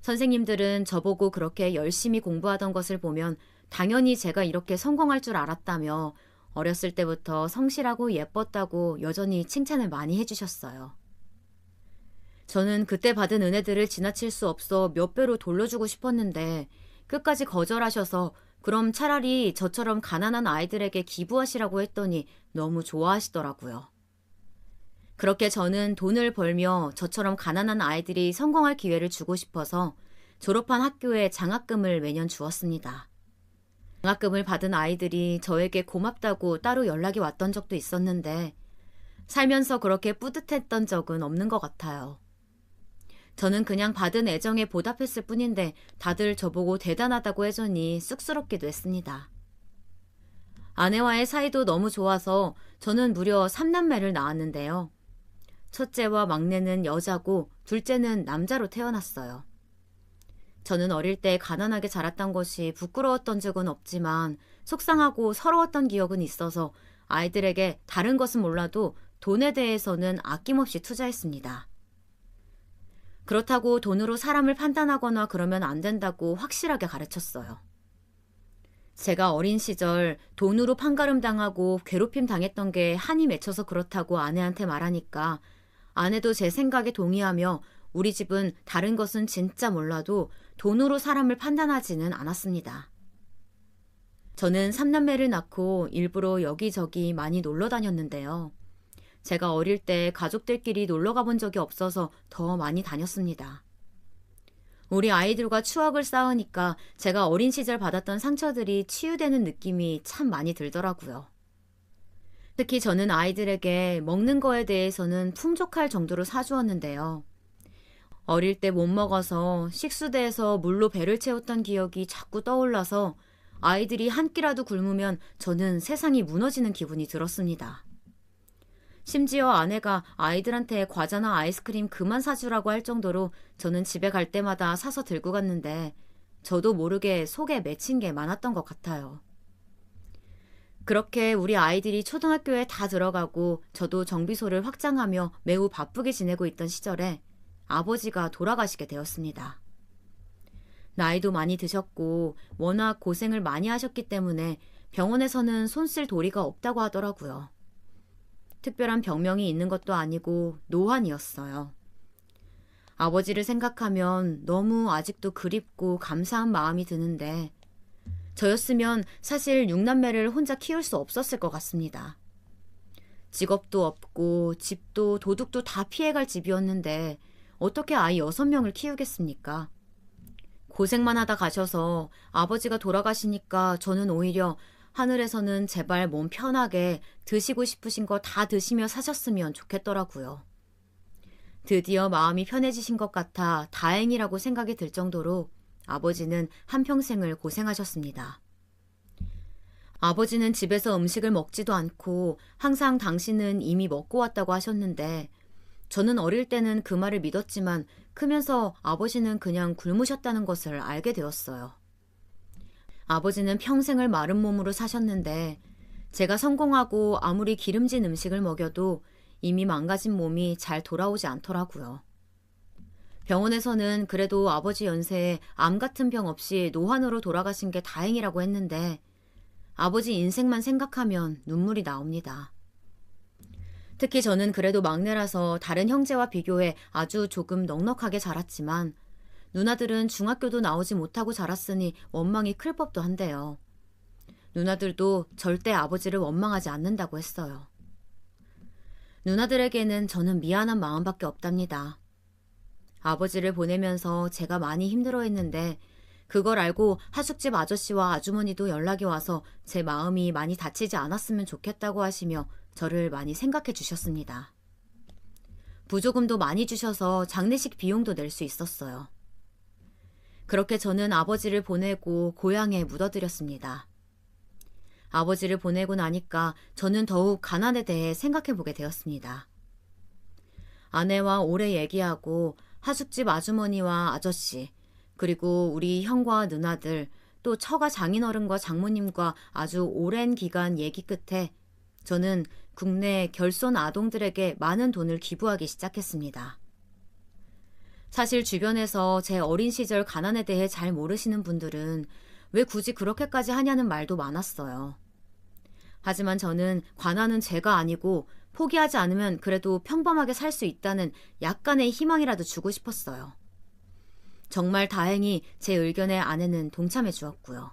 선생님들은 저보고 그렇게 열심히 공부하던 것을 보면 당연히 제가 이렇게 성공할 줄 알았다며 어렸을 때부터 성실하고 예뻤다고 여전히 칭찬을 많이 해주셨어요. 저는 그때 받은 은혜들을 지나칠 수 없어 몇 배로 돌려주고 싶었는데 끝까지 거절하셔서 그럼 차라리 저처럼 가난한 아이들에게 기부하시라고 했더니 너무 좋아하시더라고요. 그렇게 저는 돈을 벌며 저처럼 가난한 아이들이 성공할 기회를 주고 싶어서 졸업한 학교에 장학금을 매년 주었습니다. 장학금을 받은 아이들이 저에게 고맙다고 따로 연락이 왔던 적도 있었는데 살면서 그렇게 뿌듯했던 적은 없는 것 같아요. 저는 그냥 받은 애정에 보답했을 뿐인데 다들 저보고 대단하다고 해주니 쑥스럽기도 했습니다. 아내와의 사이도 너무 좋아서 저는 무려 3남매를 낳았는데요. 첫째와 막내는 여자고 둘째는 남자로 태어났어요. 저는 어릴 때 가난하게 자랐던 것이 부끄러웠던 적은 없지만 속상하고 서러웠던 기억은 있어서 아이들에게 다른 것은 몰라도 돈에 대해서는 아낌없이 투자했습니다. 그렇다고 돈으로 사람을 판단하거나 그러면 안 된다고 확실하게 가르쳤어요. 제가 어린 시절 돈으로 판가름당하고 괴롭힘 당했던 게 한이 맺혀서 그렇다고 아내한테 말하니까 아내도 제 생각에 동의하며 우리 집은 다른 것은 진짜 몰라도 돈으로 사람을 판단하지는 않았습니다. 저는 3남매를 낳고 일부러 여기저기 많이 놀러 다녔는데요. 제가 어릴 때 가족들끼리 놀러 가본 적이 없어서 더 많이 다녔습니다. 우리 아이들과 추억을 쌓으니까 제가 어린 시절 받았던 상처들이 치유되는 느낌이 참 많이 들더라고요. 특히 저는 아이들에게 먹는 거에 대해서는 풍족할 정도로 사주었는데요. 어릴 때 못 먹어서 식수대에서 물로 배를 채웠던 기억이 자꾸 떠올라서 아이들이 한 끼라도 굶으면 저는 세상이 무너지는 기분이 들었습니다. 심지어 아내가 아이들한테 과자나 아이스크림 그만 사주라고 할 정도로 저는 집에 갈 때마다 사서 들고 갔는데 저도 모르게 속에 맺힌 게 많았던 것 같아요. 그렇게 우리 아이들이 초등학교에 다 들어가고 저도 정비소를 확장하며 매우 바쁘게 지내고 있던 시절에 아버지가 돌아가시게 되었습니다. 나이도 많이 드셨고 워낙 고생을 많이 하셨기 때문에 병원에서는 손 쓸 도리가 없다고 하더라고요. 특별한 병명이 있는 것도 아니고 노환이었어요. 아버지를 생각하면 너무 아직도 그립고 감사한 마음이 드는데 저였으면 사실 6남매를 혼자 키울 수 없었을 것 같습니다. 직업도 없고 집도 도둑도 다 피해갈 집이었는데 어떻게 아이 6명을 키우겠습니까? 고생만 하다 가셔서 아버지가 돌아가시니까 저는 오히려 하늘에서는 제발 몸 편하게 드시고 싶으신 거 다 드시며 사셨으면 좋겠더라고요. 드디어 마음이 편해지신 것 같아 다행이라고 생각이 들 정도로 아버지는 한평생을 고생하셨습니다. 아버지는 집에서 음식을 먹지도 않고 항상 당신은 이미 먹고 왔다고 하셨는데 저는 어릴 때는 그 말을 믿었지만 크면서 아버지는 그냥 굶으셨다는 것을 알게 되었어요. 아버지는 평생을 마른 몸으로 사셨는데 제가 성공하고 아무리 기름진 음식을 먹여도 이미 망가진 몸이 잘 돌아오지 않더라고요. 병원에서는 그래도 아버지 연세에 암 같은 병 없이 노환으로 돌아가신 게 다행이라고 했는데 아버지 인생만 생각하면 눈물이 나옵니다. 특히 저는 그래도 막내라서 다른 형제와 비교해 아주 조금 넉넉하게 자랐지만 누나들은 중학교도 나오지 못하고 자랐으니 원망이 클 법도 한데요. 누나들도 절대 아버지를 원망하지 않는다고 했어요. 누나들에게는 저는 미안한 마음밖에 없답니다. 아버지를 보내면서 제가 많이 힘들어했는데 그걸 알고 하숙집 아저씨와 아주머니도 연락이 와서 제 마음이 많이 다치지 않았으면 좋겠다고 하시며 저를 많이 생각해 주셨습니다. 부조금도 많이 주셔서 장례식 비용도 낼 수 있었어요. 그렇게 저는 아버지를 보내고 고향에 묻어드렸습니다. 아버지를 보내고 나니까 저는 더욱 가난에 대해 생각해 보게 되었습니다. 아내와 오래 얘기하고 하숙집 아주머니와 아저씨, 그리고 우리 형과 누나들, 또 처가 장인어른과 장모님과 아주 오랜 기간 얘기 끝에 저는 국내 결손 아동들에게 많은 돈을 기부하기 시작했습니다. 사실 주변에서 제 어린 시절 가난에 대해 잘 모르시는 분들은 왜 굳이 그렇게까지 하냐는 말도 많았어요. 하지만 저는 관아는 제가 아니고 포기하지 않으면 그래도 평범하게 살 수 있다는 약간의 희망이라도 주고 싶었어요. 정말 다행히 제 의견에 아내는 동참해 주었고요.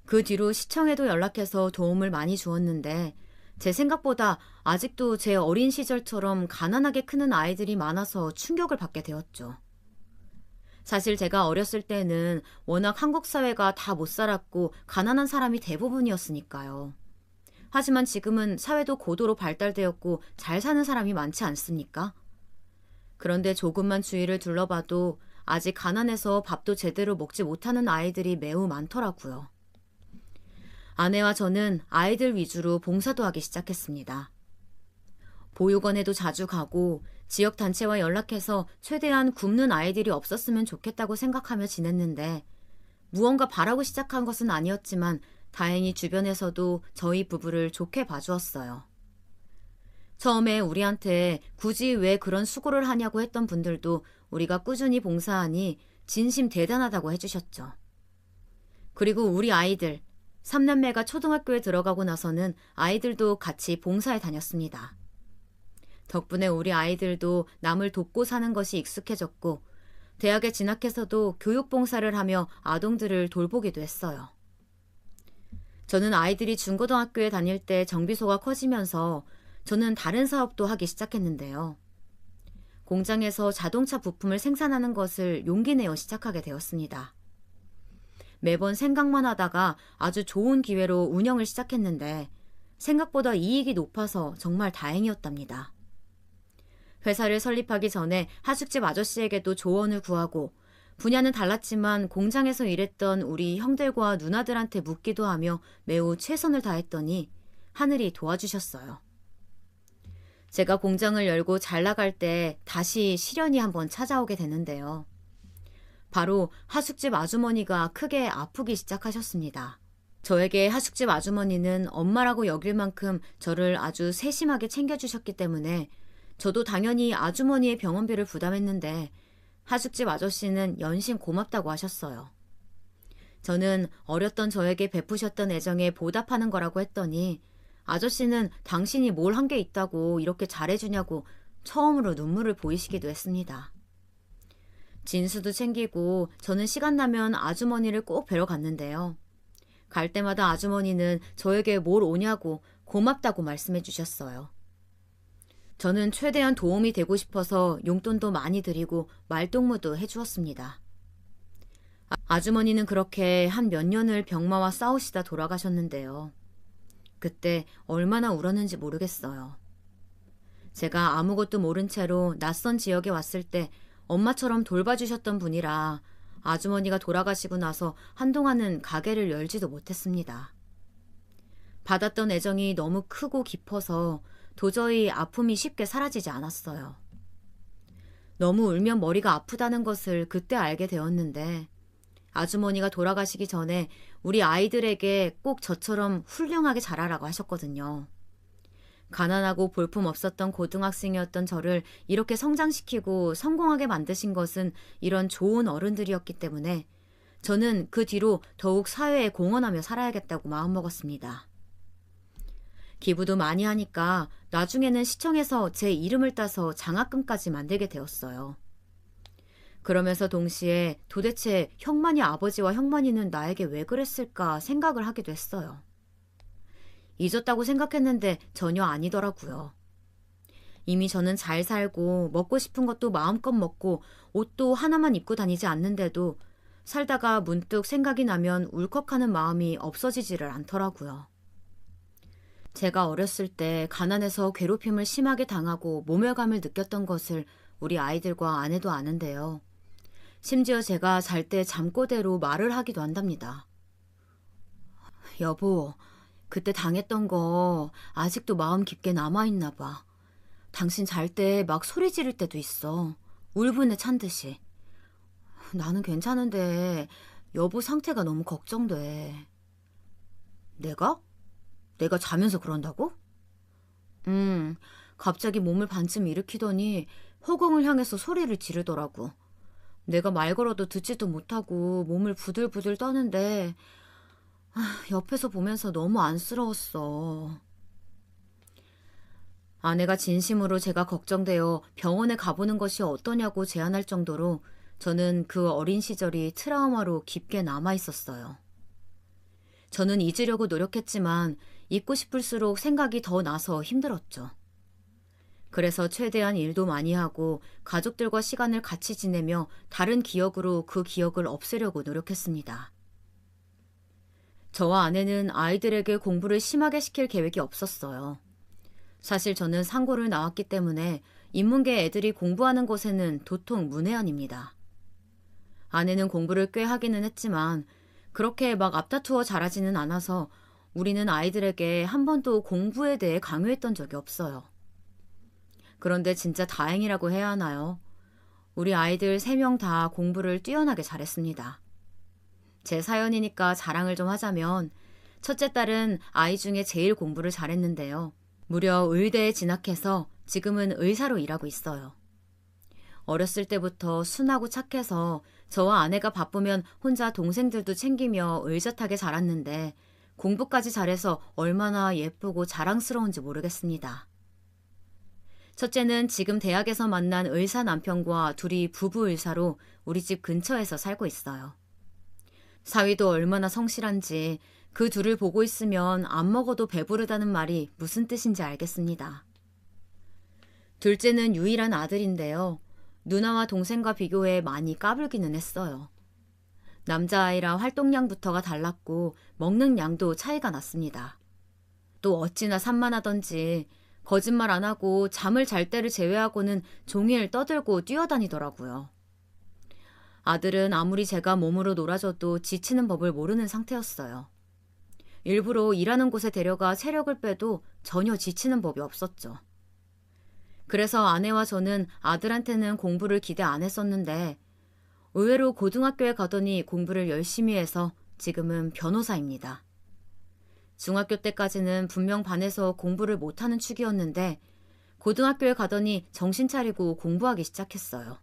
그 뒤로 시청에도 연락해서 도움을 많이 주었는데 제 생각보다 아직도 제 어린 시절처럼 가난하게 크는 아이들이 많아서 충격을 받게 되었죠. 사실 제가 어렸을 때는 워낙 한국 사회가 다 못 살았고 가난한 사람이 대부분이었으니까요. 하지만 지금은 사회도 고도로 발달되었고 잘 사는 사람이 많지 않습니까? 그런데 조금만 주위를 둘러봐도 아직 가난해서 밥도 제대로 먹지 못하는 아이들이 매우 많더라고요. 아내와 저는 아이들 위주로 봉사도 하기 시작했습니다. 보육원에도 자주 가고 지역단체와 연락해서 최대한 굶는 아이들이 없었으면 좋겠다고 생각하며 지냈는데 무언가 바라고 시작한 것은 아니었지만 다행히 주변에서도 저희 부부를 좋게 봐주었어요. 처음에 우리한테 굳이 왜 그런 수고를 하냐고 했던 분들도 우리가 꾸준히 봉사하니 진심 대단하다고 해주셨죠. 그리고 우리 아이들, 3남매가 초등학교에 들어가고 나서는 아이들도 같이 봉사에 다녔습니다. 덕분에 우리 아이들도 남을 돕고 사는 것이 익숙해졌고 대학에 진학해서도 교육봉사를 하며 아동들을 돌보기도 했어요. 저는 아이들이 중고등학교에 다닐 때 정비소가 커지면서 저는 다른 사업도 하기 시작했는데요. 공장에서 자동차 부품을 생산하는 것을 용기 내어 시작하게 되었습니다. 매번 생각만 하다가 아주 좋은 기회로 운영을 시작했는데 생각보다 이익이 높아서 정말 다행이었답니다. 회사를 설립하기 전에 하숙집 아저씨에게도 조언을 구하고 분야는 달랐지만 공장에서 일했던 우리 형들과 누나들한테 묻기도 하며 매우 최선을 다했더니 하늘이 도와주셨어요. 제가 공장을 열고 잘 나갈 때 다시 시련이 한번 찾아오게 되는데요. 바로 하숙집 아주머니가 크게 아프기 시작하셨습니다. 저에게 하숙집 아주머니는 엄마라고 여길 만큼 저를 아주 세심하게 챙겨주셨기 때문에 저도 당연히 아주머니의 병원비를 부담했는데 하숙집 아저씨는 연신 고맙다고 하셨어요. 저는 어렸던 저에게 베푸셨던 애정에 보답하는 거라고 했더니 아저씨는 당신이 뭘 한 게 있다고 이렇게 잘해주냐고 처음으로 눈물을 보이시기도 했습니다. 진수도 챙기고 저는 시간 나면 아주머니를 꼭 뵈러 갔는데요. 갈 때마다 아주머니는 저에게 뭘 오냐고 고맙다고 말씀해 주셨어요. 저는 최대한 도움이 되고 싶어서 용돈도 많이 드리고 말동무도 해주었습니다. 아주머니는 그렇게 한 몇 년을 병마와 싸우시다 돌아가셨는데요. 그때 얼마나 울었는지 모르겠어요. 제가 아무것도 모른 채로 낯선 지역에 왔을 때 엄마처럼 돌봐주셨던 분이라 아주머니가 돌아가시고 나서 한동안은 가게를 열지도 못했습니다. 받았던 애정이 너무 크고 깊어서 도저히 아픔이 쉽게 사라지지 않았어요. 너무 울면 머리가 아프다는 것을 그때 알게 되었는데 아주머니가 돌아가시기 전에 우리 아이들에게 꼭 저처럼 훌륭하게 자라라고 하셨거든요. 가난하고 볼품 없었던 고등학생이었던 저를 이렇게 성장시키고 성공하게 만드신 것은 이런 좋은 어른들이었기 때문에 저는 그 뒤로 더욱 사회에 공헌하며 살아야겠다고 마음먹었습니다. 기부도 많이 하니까 나중에는 시청에서 제 이름을 따서 장학금까지 만들게 되었어요. 그러면서 동시에 도대체 형만이 아버지와 형만이는 나에게 왜 그랬을까 생각을 하기도 했어요. 잊었다고 생각했는데 전혀 아니더라고요. 이미 저는 잘 살고 먹고 싶은 것도 마음껏 먹고 옷도 하나만 입고 다니지 않는데도 살다가 문득 생각이 나면 울컥하는 마음이 없어지지를 않더라고요. 제가 어렸을 때 가난해서 괴롭힘을 심하게 당하고 모멸감을 느꼈던 것을 우리 아이들과 아내도 아는데요. 심지어 제가 잘 때 잠꼬대로 말을 하기도 한답니다. 여보, 그때 당했던 거 아직도 마음 깊게 남아있나 봐. 당신 잘 때 막 소리 지를 때도 있어. 울분에 찬 듯이. 나는 괜찮은데 여보 상태가 너무 걱정돼. 내가? 내가 자면서 그런다고? 음, 갑자기 몸을 반쯤 일으키더니 허공을 향해서 소리를 지르더라고. 내가 말 걸어도 듣지도 못하고 몸을 부들부들 떠는데 옆에서 보면서 너무 안쓰러웠어. 아내가 진심으로 제가 걱정되어 병원에 가보는 것이 어떠냐고 제안할 정도로 저는 그 어린 시절이 트라우마로 깊게 남아 있었어요. 저는 잊으려고 노력했지만 잊고 싶을수록 생각이 더 나서 힘들었죠. 그래서 최대한 일도 많이 하고 가족들과 시간을 같이 지내며 다른 기억으로 그 기억을 없애려고 노력했습니다. 저와 아내는 아이들에게 공부를 심하게 시킬 계획이 없었어요. 사실 저는 상고를 나왔기 때문에 인문계 애들이 공부하는 곳에는 도통 문외한입니다. 아내는 공부를 꽤 하기는 했지만 그렇게 막 앞다투어 잘하지는 않아서 우리는 아이들에게 한 번도 공부에 대해 강요했던 적이 없어요. 그런데 진짜 다행이라고 해야 하나요? 우리 아이들 3명 다 공부를 뛰어나게 잘했습니다. 제 사연이니까 자랑을 좀 하자면 첫째 딸은 아이 중에 제일 공부를 잘했는데요. 무려 의대에 진학해서 지금은 의사로 일하고 있어요. 어렸을 때부터 순하고 착해서 저와 아내가 바쁘면 혼자 동생들도 챙기며 의젓하게 자랐는데 공부까지 잘해서 얼마나 예쁘고 자랑스러운지 모르겠습니다. 첫째는 지금 대학에서 만난 의사 남편과 둘이 부부 의사로 우리 집 근처에서 살고 있어요. 사위도 얼마나 성실한지 그 둘을 보고 있으면 안 먹어도 배부르다는 말이 무슨 뜻인지 알겠습니다. 둘째는 유일한 아들인데요. 누나와 동생과 비교해 많이 까불기는 했어요. 남자아이라 활동량부터가 달랐고 먹는 양도 차이가 났습니다. 또 어찌나 산만하던지 거짓말 안 하고 잠을 잘 때를 제외하고는 종일 떠들고 뛰어다니더라고요. 아들은 아무리 제가 몸으로 놀아줘도 지치는 법을 모르는 상태였어요. 일부러 일하는 곳에 데려가 체력을 빼도 전혀 지치는 법이 없었죠. 그래서 아내와 저는 아들한테는 공부를 기대 안 했었는데 의외로 고등학교에 가더니 공부를 열심히 해서 지금은 변호사입니다. 중학교 때까지는 분명 반에서 공부를 못하는 축이었는데 고등학교에 가더니 정신 차리고 공부하기 시작했어요.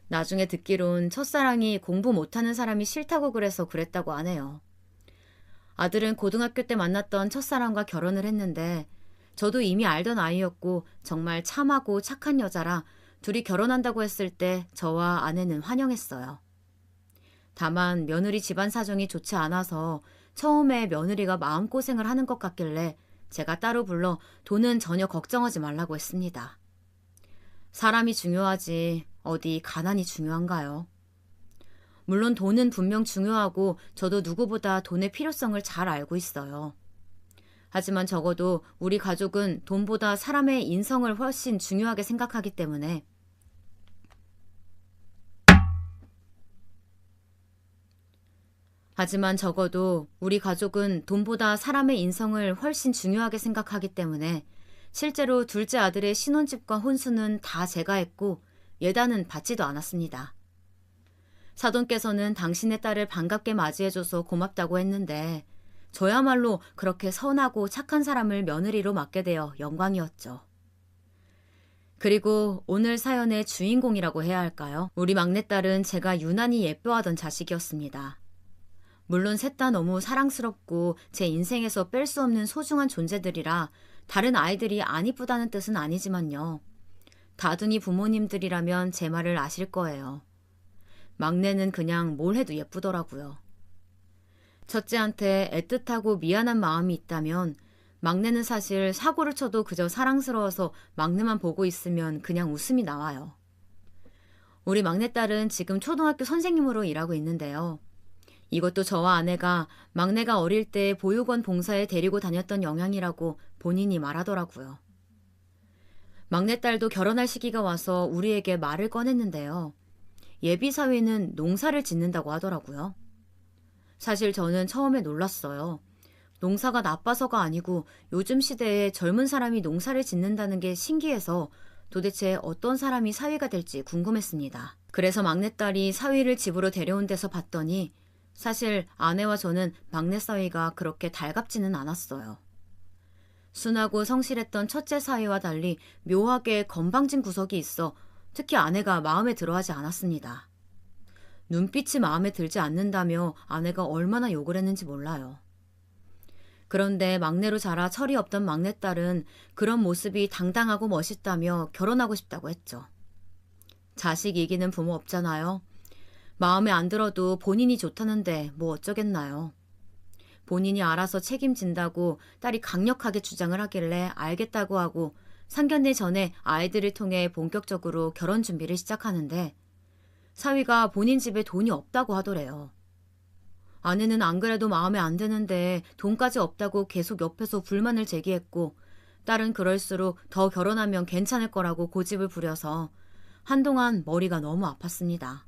나중에 듣기론 첫사랑이 공부 못하는 사람이 싫다고 그래서 그랬다고 하네요. 아들은 고등학교 때 만났던 첫사랑과 결혼을 했는데 저도 이미 알던 아이였고 정말 참하고 착한 여자라 둘이 결혼한다고 했을 때 저와 아내는 환영했어요. 다만 며느리 집안 사정이 좋지 않아서 처음에 며느리가 마음고생을 하는 것 같길래 제가 따로 불러 돈은 전혀 걱정하지 말라고 했습니다. 사람이 중요하지 어디 가난이 중요한가요? 물론 돈은 분명 중요하고 저도 누구보다 돈의 필요성을 잘 알고 있어요. 하지만 적어도 우리 가족은 돈보다 사람의 인성을 훨씬 중요하게 생각하기 때문에 실제로 둘째 아들의 신혼집과 혼수는 다 제가 했고 예단은 받지도 않았습니다. 사돈께서는 당신의 딸을 반갑게 맞이해줘서 고맙다고 했는데 저야말로 그렇게 선하고 착한 사람을 며느리로 맡게 되어 영광이었죠. 그리고 오늘 사연의 주인공이라고 해야 할까요? 우리 막내딸은 제가 유난히 예뻐하던 자식이었습니다. 물론 셋 다 너무 사랑스럽고 제 인생에서 뺄 수 없는 소중한 존재들이라 다른 아이들이 안 이쁘다는 뜻은 아니지만요. 다둥이 부모님들이라면 제 말을 아실 거예요. 막내는 그냥 뭘 해도 예쁘더라고요. 첫째한테 애틋하고 미안한 마음이 있다면 막내는 사실 사고를 쳐도 그저 사랑스러워서 막내만 보고 있으면 그냥 웃음이 나와요. 우리 막내딸은 지금 초등학교 선생님으로 일하고 있는데요. 이것도 저와 아내가 막내가 어릴 때 보육원 봉사에 데리고 다녔던 영향이라고 본인이 말하더라고요. 막내딸도 결혼할 시기가 와서 우리에게 말을 꺼냈는데요. 예비사위는 농사를 짓는다고 하더라고요. 사실 저는 처음에 놀랐어요. 농사가 나빠서가 아니고 요즘 시대에 젊은 사람이 농사를 짓는다는 게 신기해서 도대체 어떤 사람이 사위가 될지 궁금했습니다. 그래서 막내딸이 사위를 집으로 데려온 데서 봤더니 사실 아내와 저는 막내 사위가 그렇게 달갑지는 않았어요. 순하고 성실했던 첫째 사위와 달리 묘하게 건방진 구석이 있어 특히 아내가 마음에 들어하지 않았습니다. 눈빛이 마음에 들지 않는다며 아내가 얼마나 욕을 했는지 몰라요. 그런데 막내로 자라 철이 없던 막내딸은 그런 모습이 당당하고 멋있다며 결혼하고 싶다고 했죠. 자식 이기는 부모 없잖아요. 마음에 안 들어도 본인이 좋다는데 뭐 어쩌겠나요. 본인이 알아서 책임진다고 딸이 강력하게 주장을 하길래 알겠다고 하고 상견례 전에 아이들을 통해 본격적으로 결혼 준비를 시작하는데 사위가 본인 집에 돈이 없다고 하더래요. 아내는 안 그래도 마음에 안 드는데 돈까지 없다고 계속 옆에서 불만을 제기했고 딸은 그럴수록 더 결혼하면 괜찮을 거라고 고집을 부려서 한동안 머리가 너무 아팠습니다.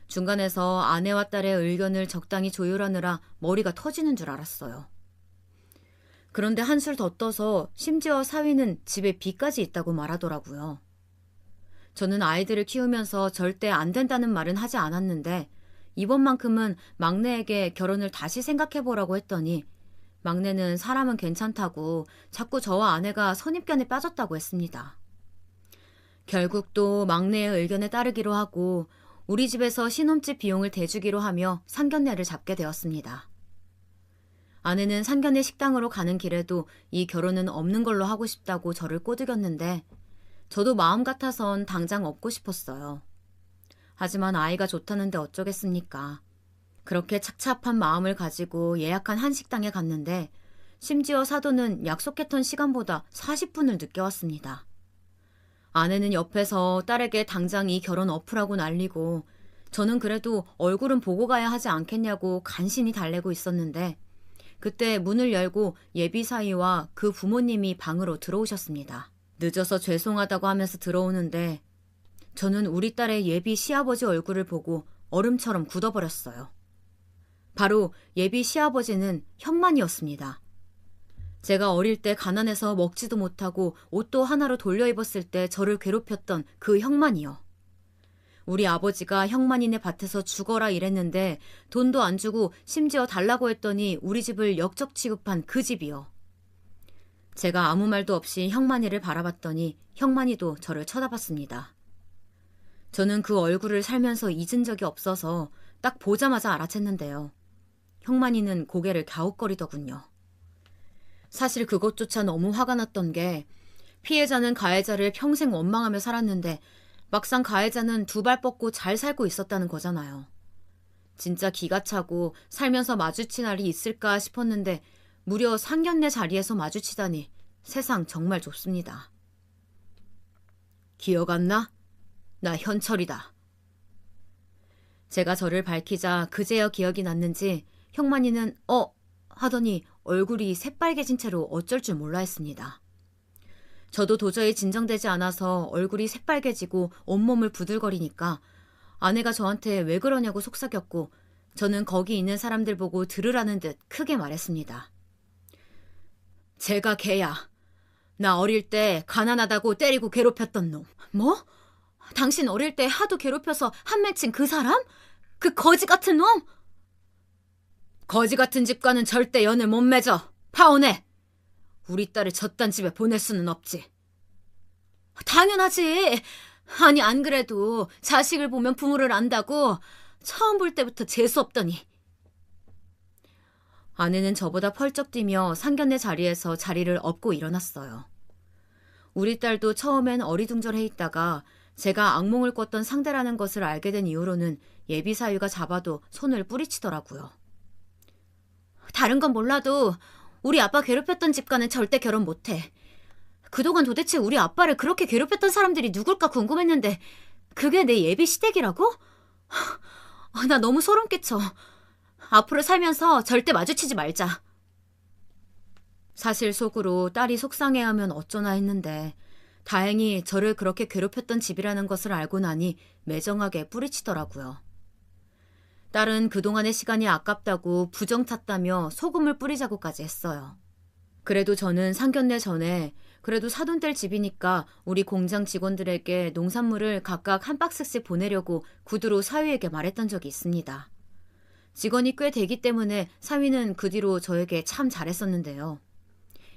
중간에서 아내와 딸의 의견을 적당히 조율하느라 머리가 터지는 줄 알았어요. 그런데 한술 더 떠서 심지어 사위는 집에 빚까지 있다고 말하더라고요. 저는 아이들을 키우면서 절대 안 된다는 말은 하지 않았는데 이번만큼은 막내에게 결혼을 다시 생각해보라고 했더니 막내는 사람은 괜찮다고 자꾸 저와 아내가 선입견에 빠졌다고 했습니다. 결국 또 막내의 의견에 따르기로 하고 우리 집에서 신혼집 비용을 대주기로 하며 상견례를 잡게 되었습니다. 아내는 상견례 식당으로 가는 길에도 이 결혼은 없는 걸로 하고 싶다고 저를 꼬드겼는데 저도 마음 같아선 당장 없고 싶었어요. 하지만 아이가 좋다는데 어쩌겠습니까. 그렇게 착잡한 마음을 가지고 예약한 한식당에 갔는데 심지어 사도는 약속했던 시간보다 40분을 늦게 왔습니다. 아내는 옆에서 딸에게 당장 이 결혼 엎으라고 난리고 저는 그래도 얼굴은 보고 가야 하지 않겠냐고 간신히 달래고 있었는데 그때 문을 열고 예비 사위와 그 부모님이 방으로 들어오셨습니다. 늦어서 죄송하다고 하면서 들어오는데 저는 우리 딸의 예비 시아버지 얼굴을 보고 얼음처럼 굳어버렸어요. 바로 예비 시아버지는 형만이었습니다. 제가 어릴 때 가난해서 먹지도 못하고 옷도 하나로 돌려 입었을 때 저를 괴롭혔던 그 형만이요. 우리 아버지가 형만이네 밭에서 죽어라 이랬는데 돈도 안 주고 심지어 달라고 했더니 우리 집을 역적 취급한 그 집이요. 제가 아무 말도 없이 형만이를 바라봤더니 형만이도 저를 쳐다봤습니다. 저는 그 얼굴을 살면서 잊은 적이 없어서 딱 보자마자 알아챘는데요. 형만이는 고개를 갸웃거리더군요. 사실 그것조차 너무 화가 났던 게 피해자는 가해자를 평생 원망하며 살았는데 막상 가해자는 두 발 뻗고 잘 살고 있었다는 거잖아요. 진짜 기가 차고 살면서 마주친 날이 있을까 싶었는데 무려 상견례 자리에서 마주치다니 세상 정말 좁습니다. 기억 안 나? 나 현철이다. 제가 저를 밝히자 그제야 기억이 났는지 형만이는 하더니 얼굴이 새빨개진 채로 어쩔 줄 몰라 했습니다. 저도 도저히 진정되지 않아서 얼굴이 새빨개지고 온몸을 부들거리니까 아내가 저한테 왜 그러냐고 속삭였고 저는 거기 있는 사람들 보고 들으라는 듯 크게 말했습니다. 제가 걔야. 나 어릴 때 가난하다고 때리고 괴롭혔던 놈. 뭐? 당신 어릴 때 하도 괴롭혀서 한 맺힌 그 사람? 그 거지 같은 놈? 거지 같은 집과는 절대 연을 못 맺어. 파혼해. 우리 딸을 저딴 집에 보낼 수는 없지. 당연하지. 아니 안 그래도 자식을 보면 부모를 안다고 처음 볼 때부터 재수없더니. 아내는 저보다 펄쩍 뛰며 상견례 자리에서 자리를 업고 일어났어요. 우리 딸도 처음엔 어리둥절해 있다가 제가 악몽을 꿨던 상대라는 것을 알게 된 이후로는 예비 사위가 잡아도 손을 뿌리치더라고요. 다른 건 몰라도 우리 아빠 괴롭혔던 집과는 절대 결혼 못해. 그동안 도대체 우리 아빠를 그렇게 괴롭혔던 사람들이 누굴까 궁금했는데 그게 내 예비 시댁이라고? 나 너무 소름 끼쳐. 앞으로 살면서 절대 마주치지 말자. 사실 속으로 딸이 속상해하면 어쩌나 했는데 다행히 저를 그렇게 괴롭혔던 집이라는 것을 알고 나니 매정하게 뿌리치더라고요. 딸은 그동안의 시간이 아깝다고 부정 탔다며 소금을 뿌리자고까지 했어요. 그래도 저는 상견례 전에 그래도 사돈 뗄 집이니까 우리 공장 직원들에게 농산물을 각각 한 박스씩 보내려고 구두로 사위에게 말했던 적이 있습니다. 직원이 꽤 되기 때문에 사위는 그 뒤로 저에게 참 잘했었는데요.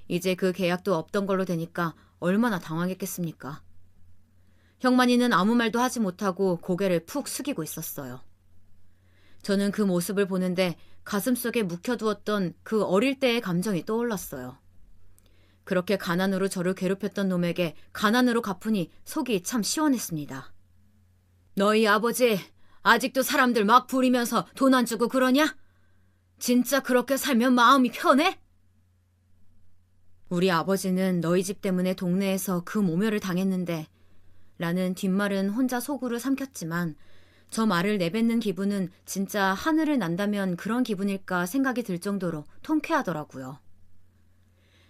이제 그 계약도 없던 걸로 되니까 얼마나 당황했겠습니까? 형만이는 아무 말도 하지 못하고 고개를 푹 숙이고 있었어요. 저는 그 모습을 보는데 가슴속에 묵혀두었던 그 어릴 때의 감정이 떠올랐어요. 그렇게 가난으로 저를 괴롭혔던 놈에게 가난으로 갚으니 속이 참 시원했습니다. 너희 아버지 아직도 사람들 막 부리면서 돈 안 주고 그러냐? 진짜 그렇게 살면 마음이 편해? 우리 아버지는 너희 집 때문에 동네에서 그 모멸을 당했는데 라는 뒷말은 혼자 속으로 삼켰지만 저 말을 내뱉는 기분은 진짜 하늘을 난다면 그런 기분일까 생각이 들 정도로 통쾌하더라고요.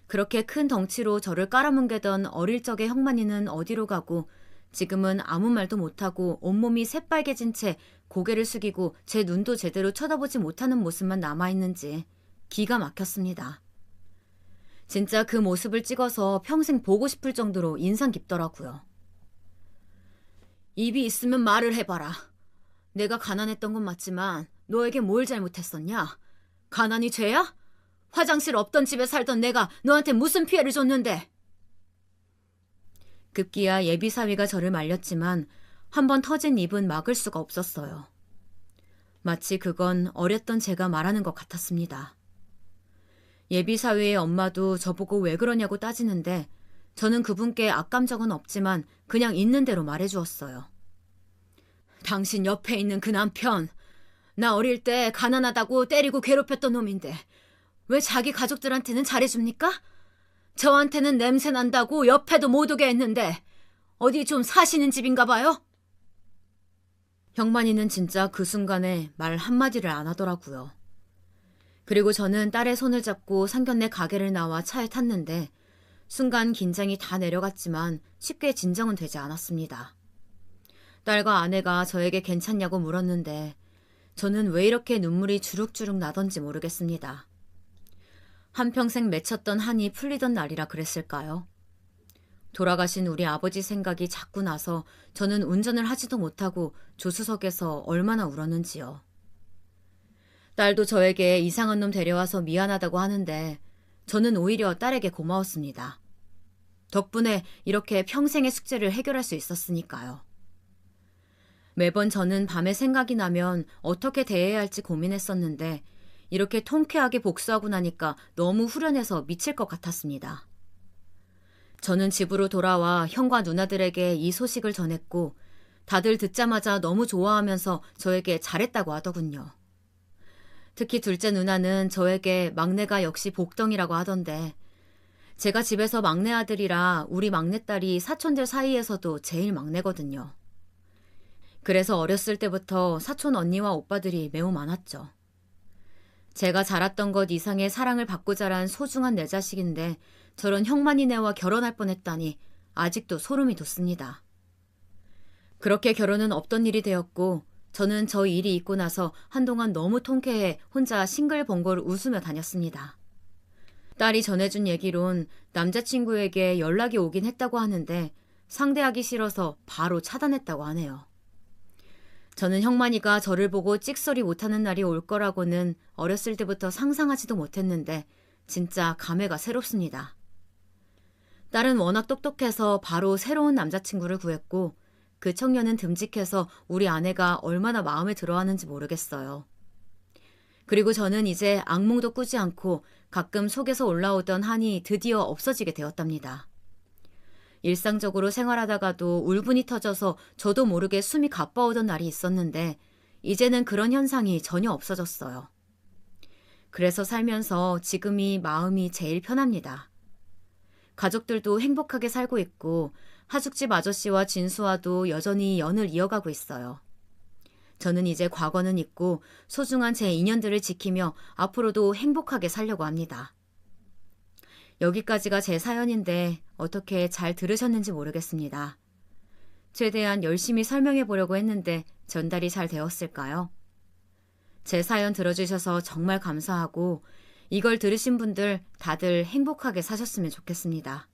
그렇게 큰 덩치로 저를 깔아뭉개던 어릴 적의 형만이는 어디로 가고 지금은 아무 말도 못하고 온몸이 새빨개진 채 고개를 숙이고 제 눈도 제대로 쳐다보지 못하는 모습만 남아있는지 기가 막혔습니다. 진짜 그 모습을 찍어서 평생 보고 싶을 정도로 인상 깊더라고요. 입이 있으면 말을 해봐라. 내가 가난했던 건 맞지만 너에게 뭘 잘못했었냐? 가난이 죄야? 화장실 없던 집에 살던 내가 너한테 무슨 피해를 줬는데? 급기야 예비사위가 저를 말렸지만 한번 터진 입은 막을 수가 없었어요. 마치 그건 어렸던 제가 말하는 것 같았습니다. 예비사위의 엄마도 저보고 왜 그러냐고 따지는데 저는 그분께 악감정은 없지만 그냥 있는 대로 말해주었어요. 당신 옆에 있는 그 남편, 나 어릴 때 가난하다고 때리고 괴롭혔던 놈인데 왜 자기 가족들한테는 잘해줍니까? 저한테는 냄새 난다고 옆에도 못 오게 했는데 어디 좀 사시는 집인가 봐요? 형만이는 진짜 그 순간에 말 한마디를 안 하더라고요. 그리고 저는 딸의 손을 잡고 상견례 가게를 나와 차에 탔는데 순간 긴장이 다 내려갔지만 쉽게 진정은 되지 않았습니다. 딸과 아내가 저에게 괜찮냐고 물었는데 저는 왜 이렇게 눈물이 주룩주룩 나던지 모르겠습니다. 한평생 맺혔던 한이 풀리던 날이라 그랬을까요? 돌아가신 우리 아버지 생각이 자꾸 나서 저는 운전을 하지도 못하고 조수석에서 얼마나 울었는지요. 딸도 저에게 이상한 놈 데려와서 미안하다고 하는데 저는 오히려 딸에게 고마웠습니다. 덕분에 이렇게 평생의 숙제를 해결할 수 있었으니까요. 매번 저는 밤에 생각이 나면 어떻게 대해야 할지 고민했었는데 이렇게 통쾌하게 복수하고 나니까 너무 후련해서 미칠 것 같았습니다. 저는 집으로 돌아와 형과 누나들에게 이 소식을 전했고 다들 듣자마자 너무 좋아하면서 저에게 잘했다고 하더군요. 특히 둘째 누나는 저에게 막내가 역시 복덩이라고 하던데 제가 집에서 막내 아들이라 우리 막내딸이 사촌들 사이에서도 제일 막내거든요. 그래서 어렸을 때부터 사촌 언니와 오빠들이 매우 많았죠. 제가 자랐던 것 이상의 사랑을 받고 자란 소중한 내 자식인데 저런 형만이네와 결혼할 뻔했다니 아직도 소름이 돋습니다. 그렇게 결혼은 없던 일이 되었고 저는 저 일이 있고 나서 한동안 너무 통쾌해 혼자 싱글벙글 웃으며 다녔습니다. 딸이 전해준 얘기론 남자친구에게 연락이 오긴 했다고 하는데 상대하기 싫어서 바로 차단했다고 하네요. 저는 형만이가 저를 보고 찍소리 못하는 날이 올 거라고는 어렸을 때부터 상상하지도 못했는데 진짜 감회가 새롭습니다. 딸은 워낙 똑똑해서 바로 새로운 남자친구를 구했고 그 청년은 듬직해서 우리 아내가 얼마나 마음에 들어하는지 모르겠어요. 그리고 저는 이제 악몽도 꾸지 않고 가끔 속에서 올라오던 한이 드디어 없어지게 되었답니다. 일상적으로 생활하다가도 울분이 터져서 저도 모르게 숨이 가빠오던 날이 있었는데 이제는 그런 현상이 전혀 없어졌어요. 그래서 살면서 지금이 마음이 제일 편합니다. 가족들도 행복하게 살고 있고 하숙집 아저씨와 진수와도 여전히 연을 이어가고 있어요. 저는 이제 과거는 잊고 소중한 제 인연들을 지키며 앞으로도 행복하게 살려고 합니다. 여기까지가 제 사연인데 어떻게 잘 들으셨는지 모르겠습니다. 최대한 열심히 설명해 보려고 했는데 전달이 잘 되었을까요? 제 사연 들어주셔서 정말 감사하고 이걸 들으신 분들 다들 행복하게 사셨으면 좋겠습니다.